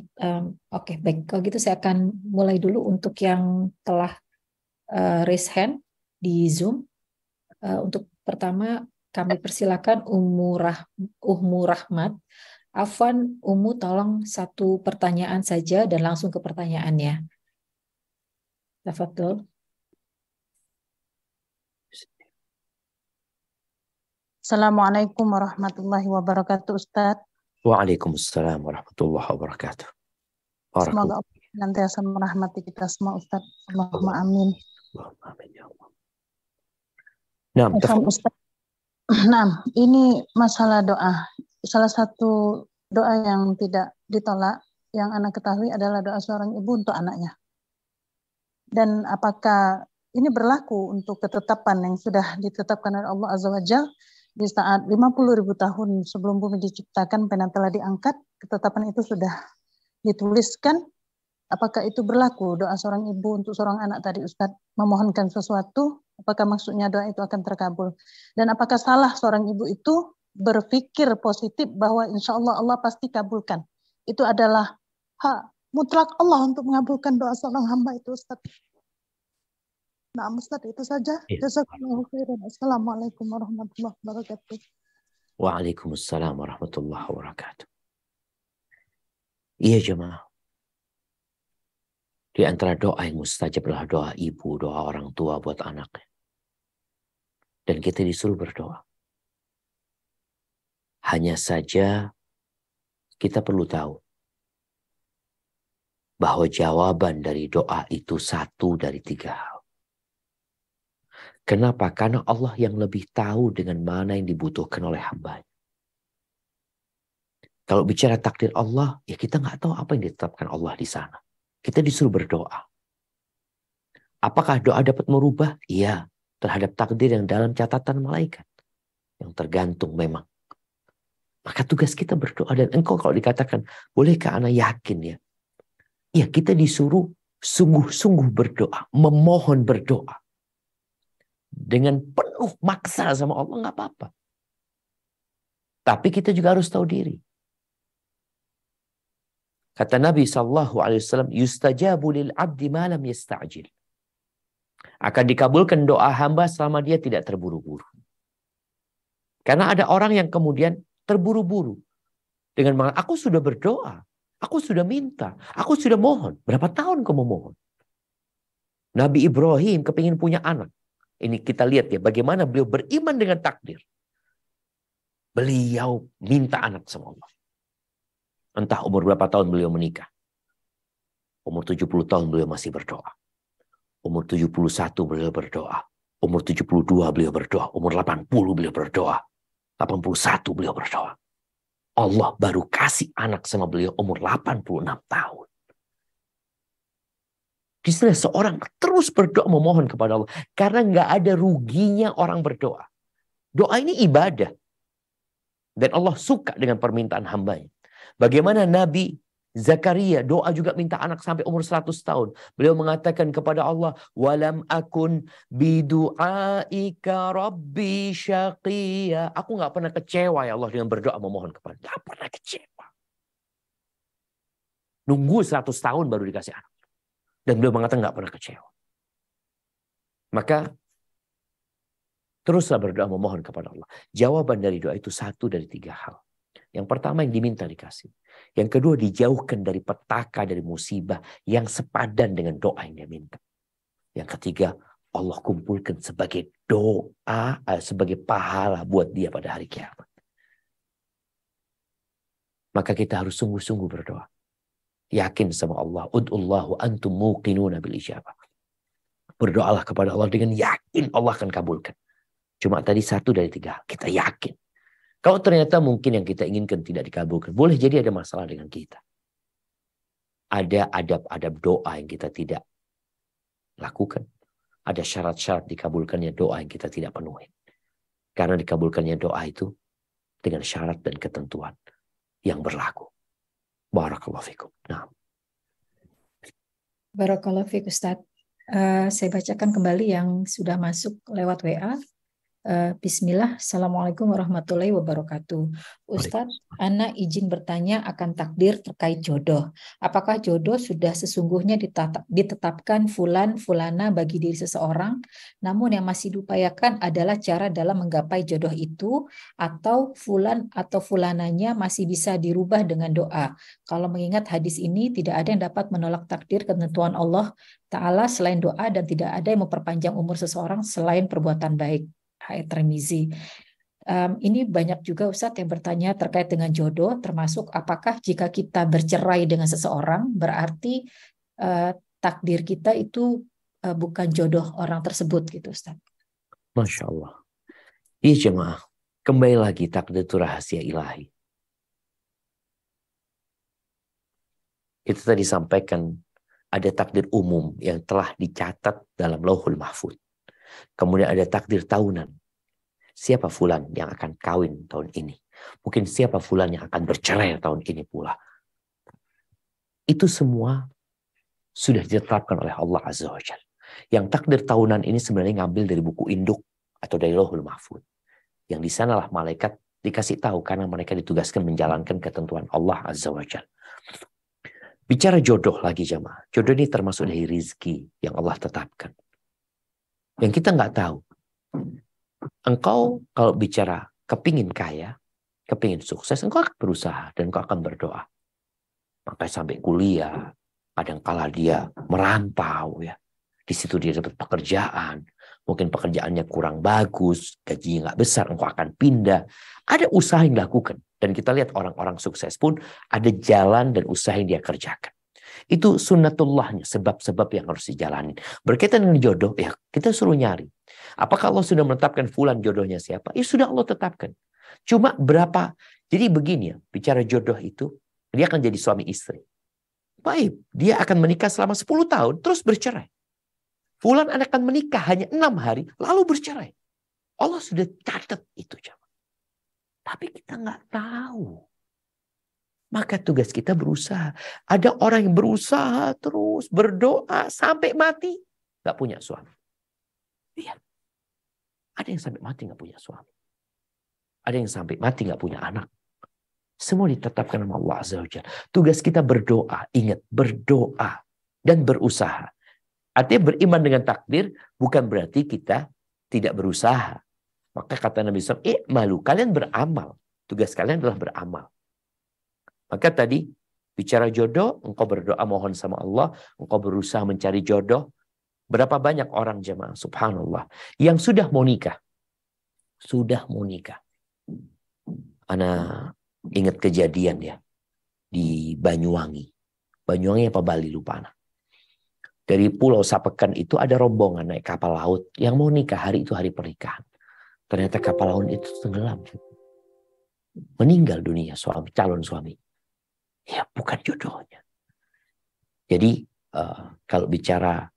Oke, baik. Kalau gitu saya akan mulai dulu untuk yang telah raise hand di Zoom. Untuk pertama kami persilakan Ummu Rahmat. Afwan, Ummu tolong satu pertanyaan saja dan langsung ke pertanyaannya. Tafadhol. Assalamualaikum warahmatullahi wabarakatuh, Ustadz. Waalaikumsalam warahmatullahi wabarakatuh. Semoga Allah senantiasa merahmati kita semua, Ustadz. Allahumma amin. Allahumma amin ya Allah. Nah, Ustadz, Nah, ini masalah doa. Salah satu doa yang tidak ditolak yang anak ketahui adalah doa seorang ibu untuk anaknya. Dan apakah ini berlaku untuk ketetapan yang sudah ditetapkan oleh Allah Azza wa Jalla di saat 50.000 tahun sebelum bumi diciptakan, pena telah diangkat, ketetapan itu sudah dituliskan. Apakah itu berlaku doa seorang ibu untuk seorang anak tadi Ustadz memohonkan sesuatu, apakah maksudnya doa itu akan terkabul? Dan apakah salah seorang ibu itu berpikir positif bahwa insya Allah Allah pasti kabulkan? Itu adalah hak mutlak Allah untuk mengabulkan doa seorang hamba itu Ustadz. Nah Ustadz itu saja. Jazakallahu khairan. Assalamualaikum warahmatullahi wabarakatuh. Waalaikumsalam warahmatullahi wabarakatuh. Iya jemaah. Di antara doa yang mustajab adalah doa ibu, doa orang tua buat anaknya. Dan kita disuruh berdoa. Hanya saja kita perlu tahu bahwa jawaban dari doa itu satu dari 3 hal. Kenapa? Karena Allah yang lebih tahu dengan mana yang dibutuhkan oleh hambanya. Kalau bicara takdir Allah, ya kita nggak tahu apa yang ditetapkan Allah di sana. Kita disuruh berdoa. Apakah doa dapat merubah? Iya, terhadap takdir yang dalam catatan malaikat. Yang tergantung memang. Maka tugas kita berdoa. Dan engkau kalau dikatakan, bolehkah anak yakin ya? Ya kita disuruh sungguh-sungguh berdoa. Memohon berdoa. Dengan penuh maksa sama Allah, nggak apa-apa. Tapi kita juga harus tahu diri. Kata Nabi SAW, yustajabu lil abdi malam yasta'jil. Akan dikabulkan doa hamba selama dia tidak terburu-buru. Karena ada orang yang kemudian terburu-buru. Dengan mengatakan, aku sudah berdoa. Aku sudah minta. Aku sudah mohon. Berapa tahun kamu mohon? Nabi Ibrahim kepingin punya anak. Ini kita lihat ya, bagaimana beliau beriman dengan takdir. Beliau minta anak sama Allah. Entah umur berapa tahun beliau menikah. Umur 70 tahun beliau masih berdoa. Umur 71 beliau berdoa. Umur 72 beliau berdoa. Umur 80 beliau berdoa. 81 beliau berdoa. Allah baru kasih anak sama beliau umur 86 tahun. Di sana seorang terus berdoa memohon kepada Allah. Karena nggak ada ruginya orang berdoa. Doa ini ibadah. Dan Allah suka dengan permintaan hambanya. Bagaimana Nabi Zakaria doa juga minta anak sampai umur 100 tahun. Beliau mengatakan kepada Allah, walam akun bidu'aika rabbi syaqiyya. Aku nggak pernah kecewa ya Allah dengan berdoa memohon kepada. Nggak pernah kecewa. Nunggu 100 tahun baru dikasih anak. Dan beliau mengatakan nggak pernah kecewa. Maka teruslah berdoa memohon kepada Allah. Jawaban dari doa itu satu dari 3 hal. Yang pertama yang diminta dikasih. Yang kedua dijauhkan dari petaka, dari musibah yang sepadan dengan doa yang dia minta. Yang ketiga Allah kumpulkan sebagai doa, sebagai pahala buat dia pada hari kiamat. Maka kita harus sungguh-sungguh berdoa. Yakin sama Allah. Ud'ullahu antum muqinuna bil ijabah. Berdoalah kepada Allah dengan yakin Allah akan kabulkan. Cuma tadi satu dari 3 hal. Kita yakin. Kalau ternyata mungkin yang kita inginkan tidak dikabulkan, boleh jadi ada masalah dengan kita. Ada adab-adab doa yang kita tidak lakukan. Ada syarat-syarat dikabulkannya doa yang kita tidak penuhi. Karena dikabulkannya doa itu dengan syarat dan ketentuan yang berlaku. Barakallahu fikum. Nah. Barakallahu fikum Ustaz. Saya bacakan kembali yang sudah masuk lewat WA. Bismillah, Assalamualaikum warahmatullahi wabarakatuh. Ustadz, Ana izin bertanya akan takdir terkait jodoh. Apakah jodoh sudah sesungguhnya ditetapkan fulana bagi diri seseorang, namun yang masih diupayakan adalah cara dalam menggapai jodoh itu, atau fulan atau fulananya masih bisa dirubah dengan doa? Kalau mengingat hadis ini, tidak ada yang dapat menolak takdir ketentuan Allah Ta'ala selain doa, dan tidak ada yang memperpanjang umur seseorang selain perbuatan baik. Tirmizi. Ini banyak juga Ustadz yang bertanya terkait dengan jodoh, termasuk apakah jika kita bercerai dengan seseorang berarti takdir kita itu bukan jodoh orang tersebut gitu Ustadz. Masya Allah. Iya jemaah. Kembali lagi, takdir itu rahasia ilahi. Itu tadi sampaikan ada takdir umum yang telah dicatat dalam Lauhul Mahfuz. Kemudian ada takdir tahunan. Siapa fulan yang akan kawin tahun ini? Mungkin siapa fulan yang akan bercerai tahun ini pula. Itu semua sudah ditetapkan oleh Allah Azza wa Jalla. Yang takdir tahunan ini sebenarnya ngambil dari buku induk atau dari Lauhul Mahfuz. Yang di sanalah malaikat dikasih tahu karena mereka ditugaskan menjalankan ketentuan Allah Azza wa Jalla. Bicara jodoh lagi jamaah. Jodoh ini termasuk dari rizki yang Allah tetapkan. Yang kita nggak tahu. Engkau kalau bicara kepingin kaya, kepingin sukses, engkau akan berusaha dan engkau akan berdoa. Makanya sampai kuliah, kadang-kala dia merantau ya. Di situ dia dapat pekerjaan. Mungkin pekerjaannya kurang bagus, gajinya nggak besar, engkau akan pindah. Ada usaha yang dilakukan. Dan kita lihat orang-orang sukses pun ada jalan dan usaha yang dia kerjakan. Itu sunnatullahnya, sebab-sebab yang harus dijalani. Berkaitan dengan jodoh, ya kita suruh nyari. Apakah Allah sudah menetapkan fulan jodohnya siapa? Ya sudah Allah tetapkan. Cuma berapa? Jadi begini ya, bicara jodoh itu, dia akan jadi suami istri. Baik, dia akan menikah selama 10 tahun, terus bercerai. Fulan akan menikah hanya 6 hari, lalu bercerai. Allah sudah catat itu. Tapi kita nggak tahu. Maka tugas kita berusaha. Ada orang yang berusaha terus, berdoa sampai mati, nggak punya suami. Iya. Ada yang sampai mati nggak punya suami. Ada yang sampai mati nggak punya anak. Semua ditetapkan oleh Allah Azza wa Jalla. Tugas kita berdoa. Ingat, berdoa dan berusaha. Artinya beriman dengan takdir bukan berarti kita tidak berusaha. Maka kata Nabi SAW, malu, kalian beramal. Tugas kalian adalah beramal. Maka tadi bicara jodoh, engkau berdoa mohon sama Allah, engkau berusaha mencari jodoh. Berapa banyak orang jemaah, subhanallah, yang sudah mau nikah. Sudah mau nikah. Ana ingat kejadian ya, di Banyuwangi. Banyuwangi apa Bali, lupa ana. Dari Pulau Sapekan itu ada rombongan naik kapal laut yang mau nikah, hari itu hari pernikahan. Ternyata kapal laut itu tenggelam. Meninggal dunia suami, calon suami. Ya bukan jodohnya. Jadi kalau bicara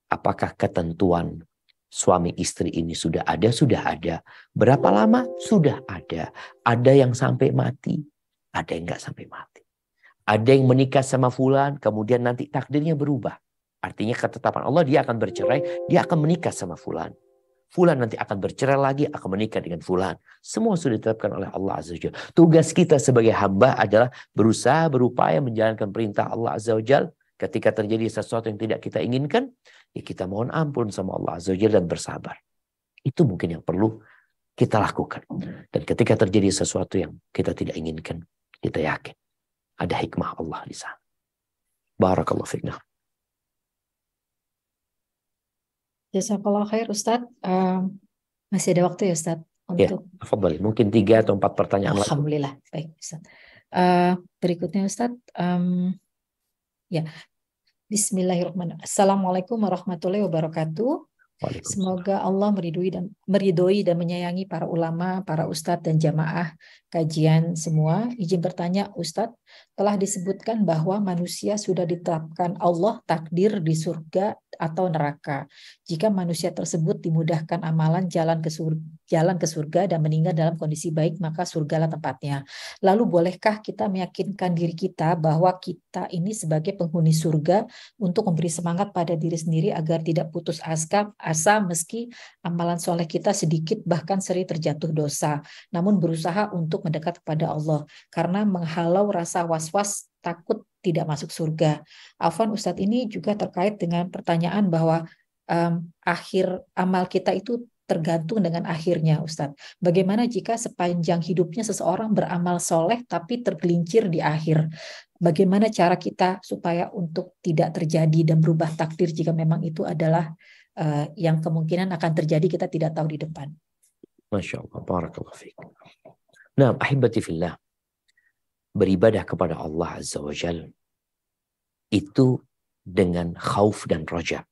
apakah ketentuan suami istri ini sudah ada, sudah ada. Berapa lama? Sudah ada. Ada yang sampai mati, ada yang nggak sampai mati. Ada yang menikah sama fulan, kemudian nanti takdirnya berubah. Artinya ketetapan Allah, dia akan bercerai, dia akan menikah sama fulan. Fulan nanti akan bercerai lagi, akan menikah dengan fulan. Semua sudah ditetapkan oleh Allah Azza wa Jalla. Tugas kita sebagai hamba adalah berusaha, berupaya menjalankan perintah Allah Azza wa Jalla. Ketika terjadi sesuatu yang tidak kita inginkan, ya kita mohon ampun sama Allah Azza wa Jalla dan bersabar. Itu mungkin yang perlu kita lakukan. Dan ketika terjadi sesuatu yang kita tidak inginkan, kita yakin ada hikmah Allah di sana. Barakallahu fiqna. Jazakallah khair Ustadz. Masih ada waktu ya Ustadz untuk tafadhali. Mungkin 3 atau 4 pertanyaan lagi. Alhamdulillah, baik Ustadz. Berikutnya Ustadz, ya. Bismillahirrahmanirrahim. Assalamualaikum warahmatullahi wabarakatuh. Semoga Allah meridhoi dan menyayangi para ulama, para ustadz dan jamaah kajian semua. Izin bertanya Ustadz, telah disebutkan bahwa manusia sudah ditetapkan Allah takdir di surga atau neraka. Jika manusia tersebut dimudahkan amalan jalan ke surga dan meninggal dalam kondisi baik, maka surgalah tempatnya. Lalu bolehkah kita meyakinkan diri kita bahwa kita ini sebagai penghuni surga untuk memberi semangat pada diri sendiri agar tidak putus asa meski amalan soleh kita sedikit bahkan sering terjatuh dosa, namun berusaha untuk mendekat kepada Allah karena menghalau rasa was-was takut tidak masuk surga. Afwan Ustadz, ini juga terkait dengan pertanyaan bahwa akhir amal kita itu tergantung dengan akhirnya Ustadz. Bagaimana jika sepanjang hidupnya seseorang beramal soleh tapi tergelincir di akhir? Bagaimana cara kita supaya untuk tidak terjadi dan berubah takdir jika memang itu adalah yang kemungkinan akan terjadi, kita tidak tahu di depan. Masya Allah, barakallahu fiik. Nah, ahibati fillah, beribadah kepada Allah Azza wa Jalla itu dengan khauf dan roja,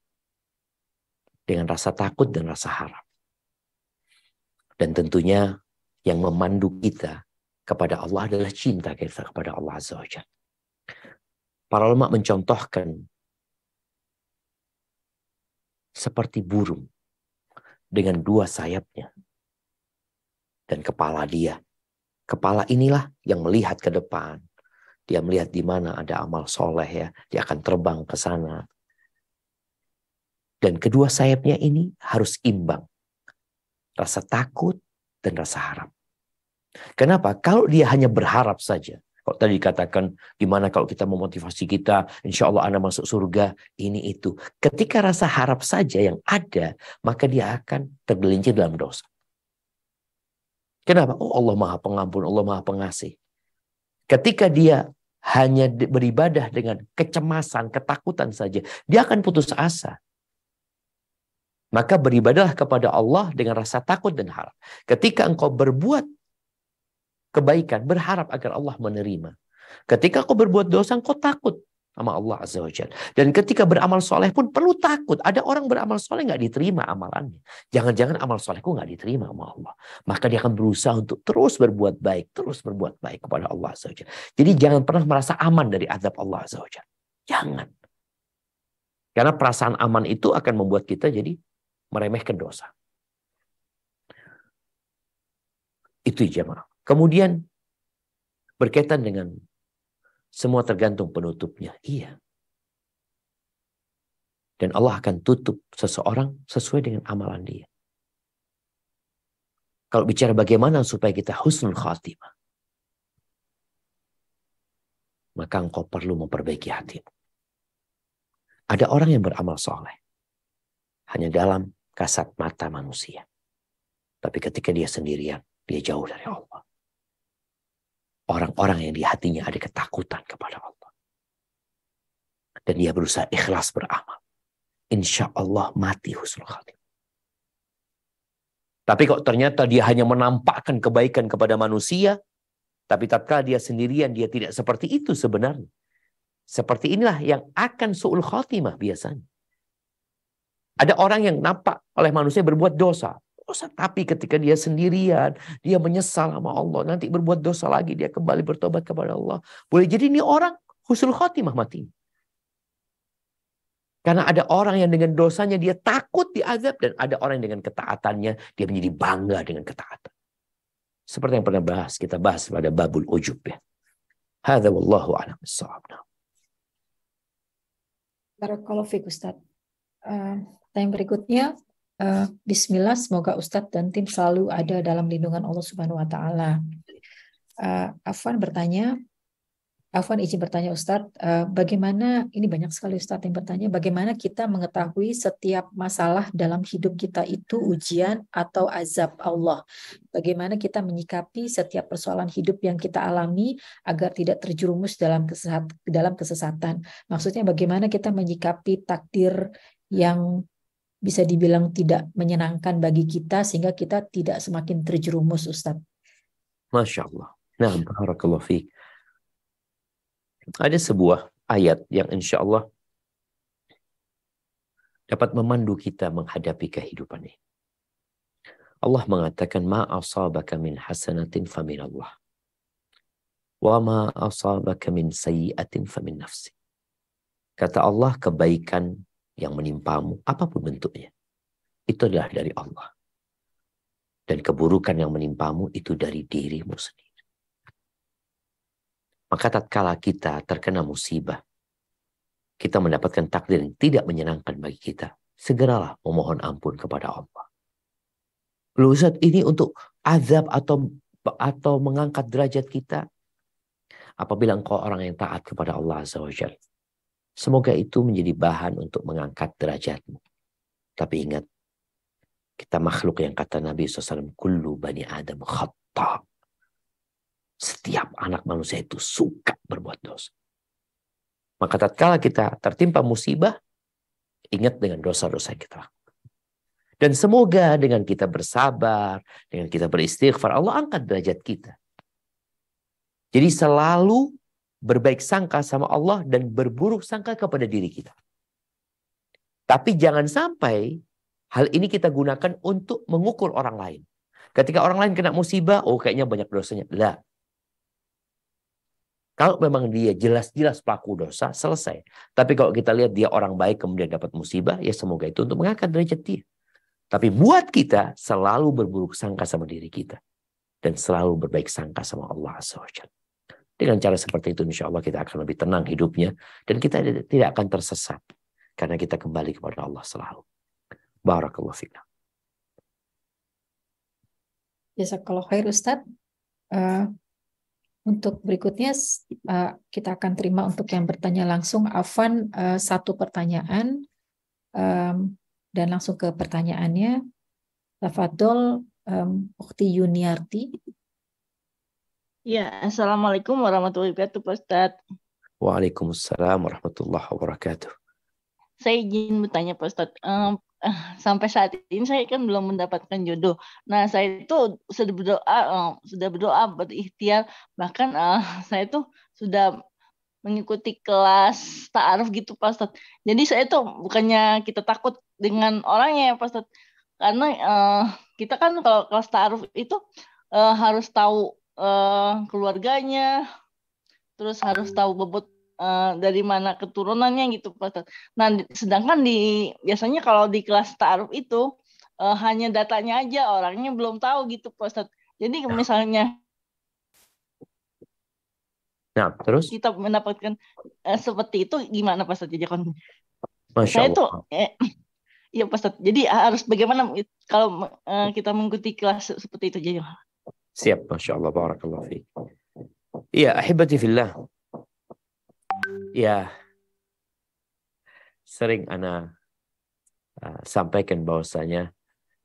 dengan rasa takut dan rasa harap. Dan tentunya Yang memandu kita kepada Allah adalah cinta kita kepada Allah Azza wa Jalla. Para ulama mencontohkan seperti burung dengan dua sayapnya dan kepala dia. Kepala inilah yang melihat ke depan. Dia melihat di mana ada amal soleh ya. Dia akan terbang ke sana. Dan kedua sayapnya ini harus imbang. Rasa takut dan rasa harap. Kenapa? Kalau dia hanya berharap saja. Kalau tadi dikatakan, gimana kalau kita memotivasi kita, insya Allah Anda masuk surga, ini itu. Ketika rasa harap saja yang ada, maka dia akan tergelincir dalam dosa. Kenapa? Oh, Allah Maha Pengampun, Allah Maha Pengasih. Ketika dia hanya beribadah dengan kecemasan, ketakutan saja, dia akan putus asa. Maka beribadahlah kepada Allah dengan rasa takut dan harap. Ketika engkau berbuat kebaikan, berharap agar Allah menerima. Ketika kau berbuat dosa, kau takut sama Allah Azza wa Jalla. Dan ketika beramal soleh pun perlu takut. Ada orang beramal soleh nggak diterima amalannya. Jangan-jangan amal solehku nggak diterima sama Allah. Maka dia akan berusaha untuk terus berbuat baik kepada Allah Azza wa Jalla. Jadi jangan pernah merasa aman dari azab Allah Azza wa Jalla. Jangan. Karena perasaan aman itu akan membuat kita jadi meremehkan dosa. Itu jemaah. Kemudian berkaitan dengan semua tergantung penutupnya. Iya. Dan Allah akan tutup seseorang sesuai dengan amalan dia. Kalau bicara bagaimana supaya kita husnul khatimah, maka engkau perlu memperbaiki hatimu. Ada orang yang beramal soleh hanya dalam kasat mata manusia. Tapi ketika dia sendirian, dia jauh dari Allah. Orang-orang yang di hatinya ada ketakutan kepada Allah. Dan dia berusaha ikhlas beramal. Insya Allah mati husnul khatimah. Tapi kalau ternyata dia hanya menampakkan kebaikan kepada manusia, tapi tatkala dia sendirian, dia tidak seperti itu sebenarnya. Seperti inilah yang akan su'ul khatimah biasanya. Ada orang yang nampak oleh manusia berbuat dosa. Tapi ketika dia sendirian, dia menyesal sama Allah. Nanti berbuat dosa lagi, dia kembali bertobat kepada Allah. Boleh jadi ini orang husnul khatimah mati. Karena ada orang yang dengan dosanya dia takut diazab. Dan ada orang yang dengan ketaatannya dia menjadi bangga dengan ketaatan. Seperti yang pernah kita bahas pada babul ujub ya. Hadza wallahu a'lam bissawab. Barakallahu fiik Ustaz. Yang berikutnya, Bismillah, semoga Ustadz dan tim selalu ada dalam lindungan Allah Subhanahu wa Ta'ala. Afwan izin bertanya Ustadz, bagaimana, ini banyak sekali Ustadz yang bertanya, bagaimana kita mengetahui setiap masalah dalam hidup kita itu ujian atau azab Allah? Bagaimana kita menyikapi setiap persoalan hidup yang kita alami agar tidak terjerumus dalam kesesatan? Maksudnya bagaimana kita menyikapi takdir yang bisa dibilang tidak menyenangkan bagi kita sehingga kita tidak semakin terjerumus, Ustaz. Masya Allah. Nah, barakallahu fiik. Ada sebuah ayat yang insya Allah dapat memandu kita menghadapi kehidupan ini. Allah mengatakan, ma asabaka min hasanatin famin Allah. Wa ma asabaka min sayyiatin famin nafsi. Kata Allah, kebaikan yang menimpamu, apapun bentuknya, itu adalah dari Allah. Dan keburukan yang menimpamu itu dari dirimu sendiri. Maka tatkala kita terkena musibah, kita mendapatkan takdir yang tidak menyenangkan bagi kita, segeralah memohon ampun kepada Allah. Loh Ustaz, ini untuk azab atau mengangkat derajat kita? Apabila engkau orang yang taat kepada Allah Azza wa Jalla, semoga itu menjadi bahan untuk mengangkat derajatmu. Tapi ingat, kita makhluk yang kata Nabi SAW, kullu bani Adam khata. Setiap anak manusia itu suka berbuat dosa. Maka tatkala kita tertimpa musibah, ingat dengan dosa-dosa yang kita lakukan. Dan semoga dengan kita bersabar, dengan kita beristighfar, Allah angkat derajat kita. Jadi selalu berbaik sangka sama Allah dan berburuk sangka kepada diri kita. Tapi jangan sampai hal ini kita gunakan untuk mengukur orang lain. Ketika orang lain kena musibah, oh kayaknya banyak dosanya. Lah. Kalau memang dia jelas-jelas pelaku dosa, selesai. Tapi kalau kita lihat dia orang baik kemudian dapat musibah, ya semoga itu untuk mengangkat derajat dia. Tapi buat kita selalu berburuk sangka sama diri kita. Dan selalu berbaik sangka sama Allah SWT. Dengan cara seperti itu insya Allah kita akan lebih tenang hidupnya. Dan kita tidak akan tersesat. Karena kita kembali kepada Allah selalu. Barakallahu fikum. Jazakallahu khair Ustadz. Untuk berikutnya kita akan terima untuk yang bertanya langsung. Afwan, satu pertanyaan dan langsung ke pertanyaannya. Tafadhol Ukhti Yuniarti. Ya, Assalamualaikum warahmatullahi wabarakatuh, Pak Ustadz. Waalaikumsalam warahmatullahi wabarakatuh. Saya izin bertanya, Pak Ustadz. Sampai saat ini saya kan belum mendapatkan jodoh. Nah, saya itu sudah berdoa berikhtiar. Bahkan saya itu sudah mengikuti kelas ta'aruf gitu, Pak Ustadz. Jadi saya itu bukannya kita takut dengan orangnya ya, Pak Ustadz. Karena kita kan kalau kelas ta'aruf itu harus tahu keluarganya, terus harus tahu bobot dari mana keturunannya gitu, Pak Ustadz. Nah, sedangkan biasanya kalau di kelas ta'aruf itu hanya datanya aja, orangnya belum tahu gitu, Pak Ustadz. Jadi misalnya terus kita mendapatkan seperti itu gimana, Pak Ustadz? Masya Allah. Iya, Pak Ustadz. Jadi harus bagaimana kalau kita mengikuti kelas seperti itu aja? Siap, Masya Allah. Barakallahu fiik. Iya, ahibati fillah. Ya, sering ana sampaikan bahwasanya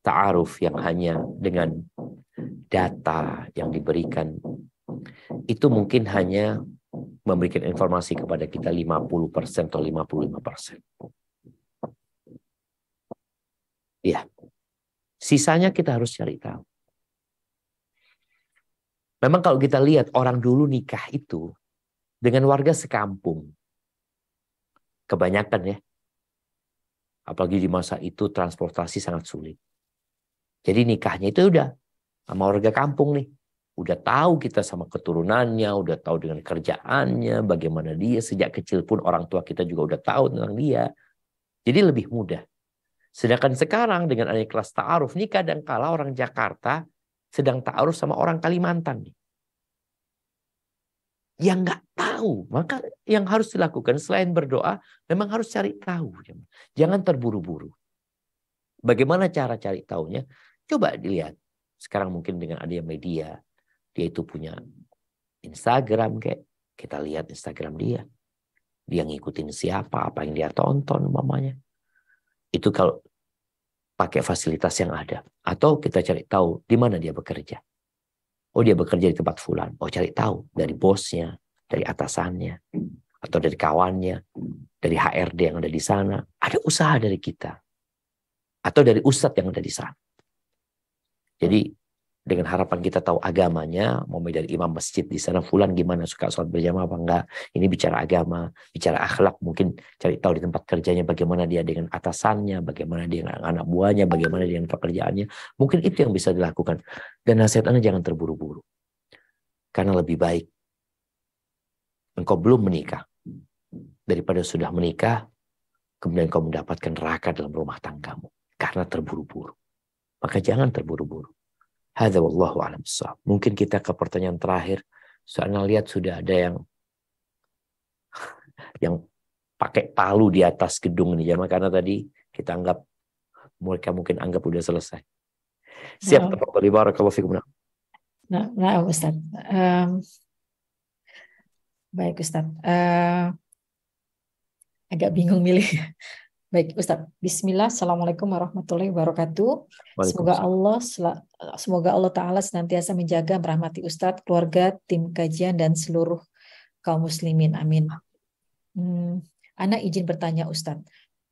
ta'aruf yang hanya dengan data yang diberikan itu mungkin hanya memberikan informasi kepada kita 50% atau 55%. Ya, sisanya kita harus cari tahu. Memang kalau kita lihat orang dulu nikah itu dengan warga sekampung. Kebanyakan ya. Apalagi di masa itu transportasi sangat sulit. Jadi nikahnya itu udah sama warga kampung nih. Udah tahu kita sama keturunannya, udah tahu dengan kerjaannya, bagaimana dia. Sejak kecil pun orang tua kita juga udah tahu tentang dia. Jadi lebih mudah. Sedangkan sekarang dengan adanya kelas ta'aruf, nih kadang-kala orang Jakarta sedang ta'aruf sama orang Kalimantan nih. Yang nggak tahu, maka yang harus dilakukan selain berdoa, memang harus cari tahu. Jangan terburu-buru. Bagaimana cara cari tahunya? Coba dilihat. Sekarang mungkin dengan adanya media, dia itu punya Instagram, kayak kita lihat Instagram dia. Dia ngikutin siapa, apa yang dia tonton, umpamanya. Itu kalau pakai fasilitas yang ada. Atau kita cari tahu di mana dia bekerja. Oh, dia bekerja di tempat fulan. Oh, cari tahu dari bosnya, dari atasannya, atau dari kawannya, dari HRD yang ada di sana. Ada usaha dari kita. Atau dari ustadz yang ada di sana. Jadi dengan harapan kita tahu agamanya, mau dari imam masjid di sana, fulan gimana, suka sholat berjamaah apa enggak. Ini bicara agama, bicara akhlak, mungkin cari tahu di tempat kerjanya bagaimana dia dengan atasannya, bagaimana dia dengan anak buahnya, bagaimana dia dengan pekerjaannya. Mungkin itu yang bisa dilakukan. Dan nasihat Anda jangan terburu-buru. Karena lebih baik engkau belum menikah daripada sudah menikah, kemudian engkau mendapatkan neraka dalam rumah tanggamu. Karena terburu-buru. Maka jangan terburu-buru. Hadza wallahu a'lam bissawab. Mungkin kita ke pertanyaan terakhir. Soalnya lihat sudah ada yang pakai palu di atas gedung ini. Karena tadi kita anggap, mereka mungkin anggap udah selesai. Siap, tafadhol, barakallahu fikum. Nah, Ustaz. Baik, Ustaz. Agak bingung milih. Baik, Ustaz. Bismillah. Assalamualaikum warahmatullahi wabarakatuh. Semoga Allah Ta'ala senantiasa menjaga, merahmati Ustaz, keluarga, tim kajian, dan seluruh kaum muslimin. Amin. Ana izin bertanya, Ustaz.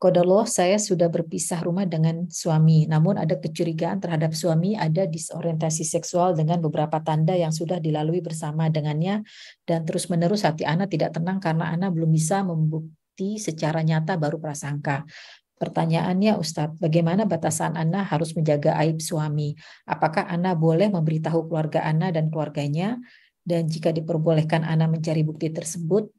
Qadarullah, saya sudah berpisah rumah dengan suami. Namun ada kecurigaan terhadap suami, ada disorientasi seksual dengan beberapa tanda yang sudah dilalui bersama dengannya. Dan terus-menerus hati Ana tidak tenang karena Ana belum bisa membuktikan secara nyata baru prasangka. Pertanyaannya Ustadz, bagaimana batasan Ana harus menjaga aib suami? Apakah Ana boleh memberitahu keluarga Ana dan keluarganya? Dan jika diperbolehkan Ana mencari bukti tersebut,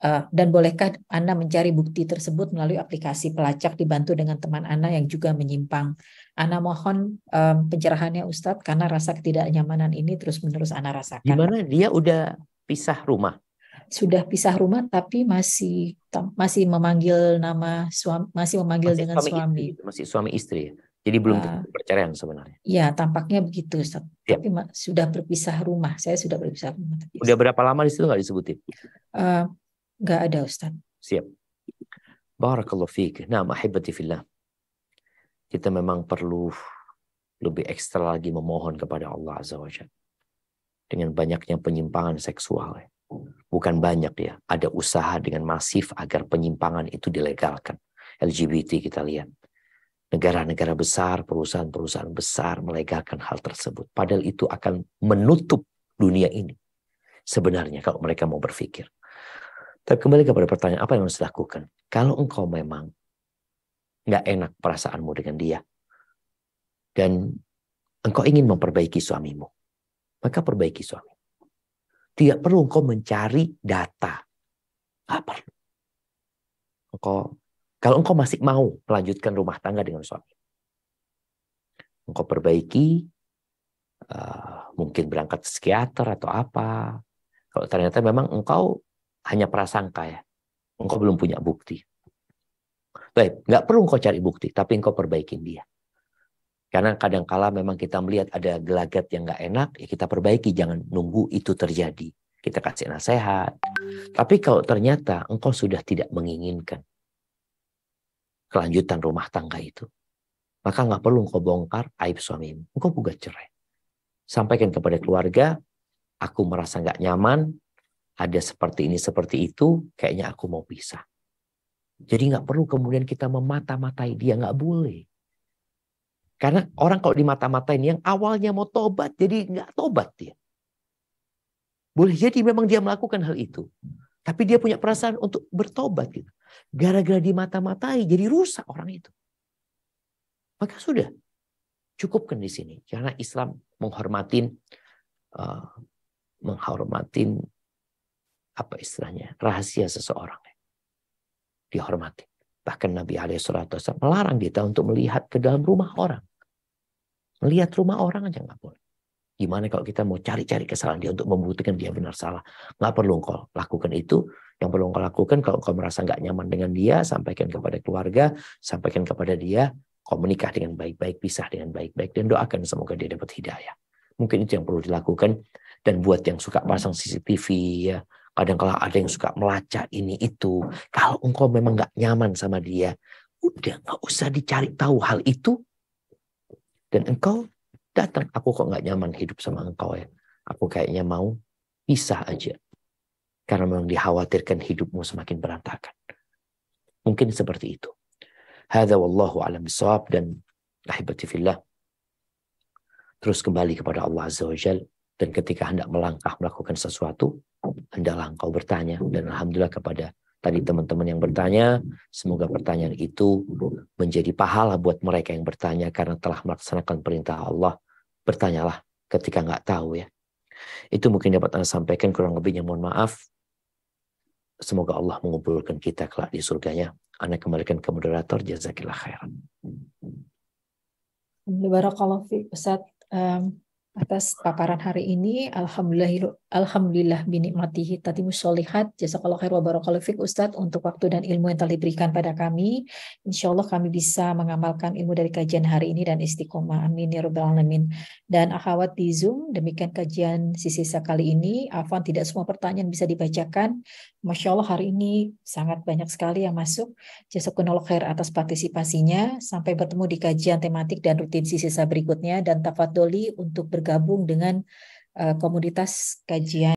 dan bolehkah Ana mencari bukti tersebut melalui aplikasi pelacak dibantu dengan teman Ana yang juga menyimpang? Ana mohon pencerahannya Ustadz, karena rasa ketidaknyamanan ini terus-menerus Ana rasakan. Gimana dia udah pisah rumah? Sudah pisah rumah tapi masih memanggil nama suami, masih memanggil dengan suami. Masih suami istri. Jadi belum perceraian sebenarnya. Ya, tampaknya begitu Ustaz. Ya. Tapi sudah berpisah rumah. Saya sudah berpisah rumah. Udah berapa lama di situ nggak disebutin? Nggak ada Ustaz. Siap. Barakallahu fiik. Nah, ahibati fillah. Kita memang perlu lebih ekstra lagi memohon kepada Allah Azza wa Jalla. Dengan banyaknya penyimpangan seksual. Bukan banyak ya, ada usaha dengan masif agar penyimpangan itu dilegalkan. LGBT kita lihat. Negara-negara besar, perusahaan-perusahaan besar melegalkan hal tersebut. Padahal itu akan menutup dunia ini. Sebenarnya kalau mereka mau berpikir. Tapi kembali kepada pertanyaan, apa yang harus dilakukan? Kalau engkau memang nggak enak perasaanmu dengan dia, dan engkau ingin memperbaiki suamimu, maka perbaiki suami. Tidak perlu engkau mencari data. Nggak perlu. Kalau engkau masih mau melanjutkan rumah tangga dengan suami, engkau perbaiki, mungkin berangkat psikiater atau apa. Kalau ternyata memang engkau hanya prasangka ya, engkau belum punya bukti. Baik, nggak perlu engkau cari bukti, tapi engkau perbaikin dia. Karena kadang-kala memang kita melihat ada gelagat yang nggak enak, ya kita perbaiki, jangan nunggu itu terjadi. Kita kasih nasihat. Tapi kalau ternyata engkau sudah tidak menginginkan kelanjutan rumah tangga itu, maka nggak perlu engkau bongkar aib suamimu. Engkau gugat cerai. Sampaikan kepada keluarga, aku merasa nggak nyaman, ada seperti ini, seperti itu, kayaknya aku mau pisah. Jadi nggak perlu kemudian kita memata-matai dia, nggak boleh. Karena orang kalau dimata-matain yang awalnya mau tobat, jadi nggak tobat dia. Boleh jadi memang dia melakukan hal itu. Tapi dia punya perasaan untuk bertobat. Gitu. Gara-gara dimata-matai, jadi rusak orang itu. Maka sudah, cukupkan di sini. Karena Islam menghormatin apa istilahnya, rahasia seseorang. Dihormati. Bahkan Nabi SAW melarang kita untuk melihat ke dalam rumah orang. Melihat rumah orang aja nggak boleh. Gimana kalau kita mau cari-cari kesalahan dia untuk membuktikan dia benar salah. Nggak perlu engkau lakukan itu. Yang perlu engkau lakukan kalau engkau merasa nggak nyaman dengan dia, sampaikan kepada keluarga, sampaikan kepada dia, kau menikah dengan baik-baik, pisah dengan baik-baik, dan doakan semoga dia dapat hidayah. Mungkin itu yang perlu dilakukan. Dan buat yang suka pasang CCTV, ya, kadang-kala ada yang suka melacak ini itu. Kalau engkau memang nggak nyaman sama dia, udah nggak usah dicari tahu hal itu. Dan engkau datang, aku kok nggak nyaman hidup sama engkau ya. Aku kayaknya mau pisah aja. Karena memang dikhawatirkan hidupmu semakin berantakan. Mungkin seperti itu. Hadza wallahu a'lam bishawab. Dan ahibati fillah, terus kembali kepada Allah Azza wa Jalla. Dan ketika hendak melangkah melakukan sesuatu, hendaklah engkau bertanya. Dan alhamdulillah kepada tadi teman-teman yang bertanya, semoga pertanyaan itu menjadi pahala buat mereka yang bertanya karena telah melaksanakan perintah Allah. Bertanyalah ketika nggak tahu ya. Itu mungkin dapat Anda sampaikan, kurang lebihnya mohon maaf. Semoga Allah mengumpulkan kita kelak di surganya. Anda kembalikan ke moderator. Jazakillah khairan. Barakallahu fiik Ustaz. Atas paparan hari ini, alhamdulillah binikmatihi tatimus sholihat. Jazakallahu khair wa barakallahu fiik Ustaz untuk waktu dan ilmu yang telah diberikan pada kami. Insya Allah kami bisa mengamalkan ilmu dari kajian hari ini dan istiqomah. Amin ya rabbal alamin. Dan akhwat di Zoom, demikian kajian sisa kali ini. Afwan, tidak semua pertanyaan bisa dibacakan. Masya Allah hari ini sangat banyak sekali yang masuk. Jazakumullah khair atas partisipasinya. Sampai bertemu di kajian tematik dan rutin sisa berikutnya. Dan tafadholi untuk bergabung dengan komunitas kajian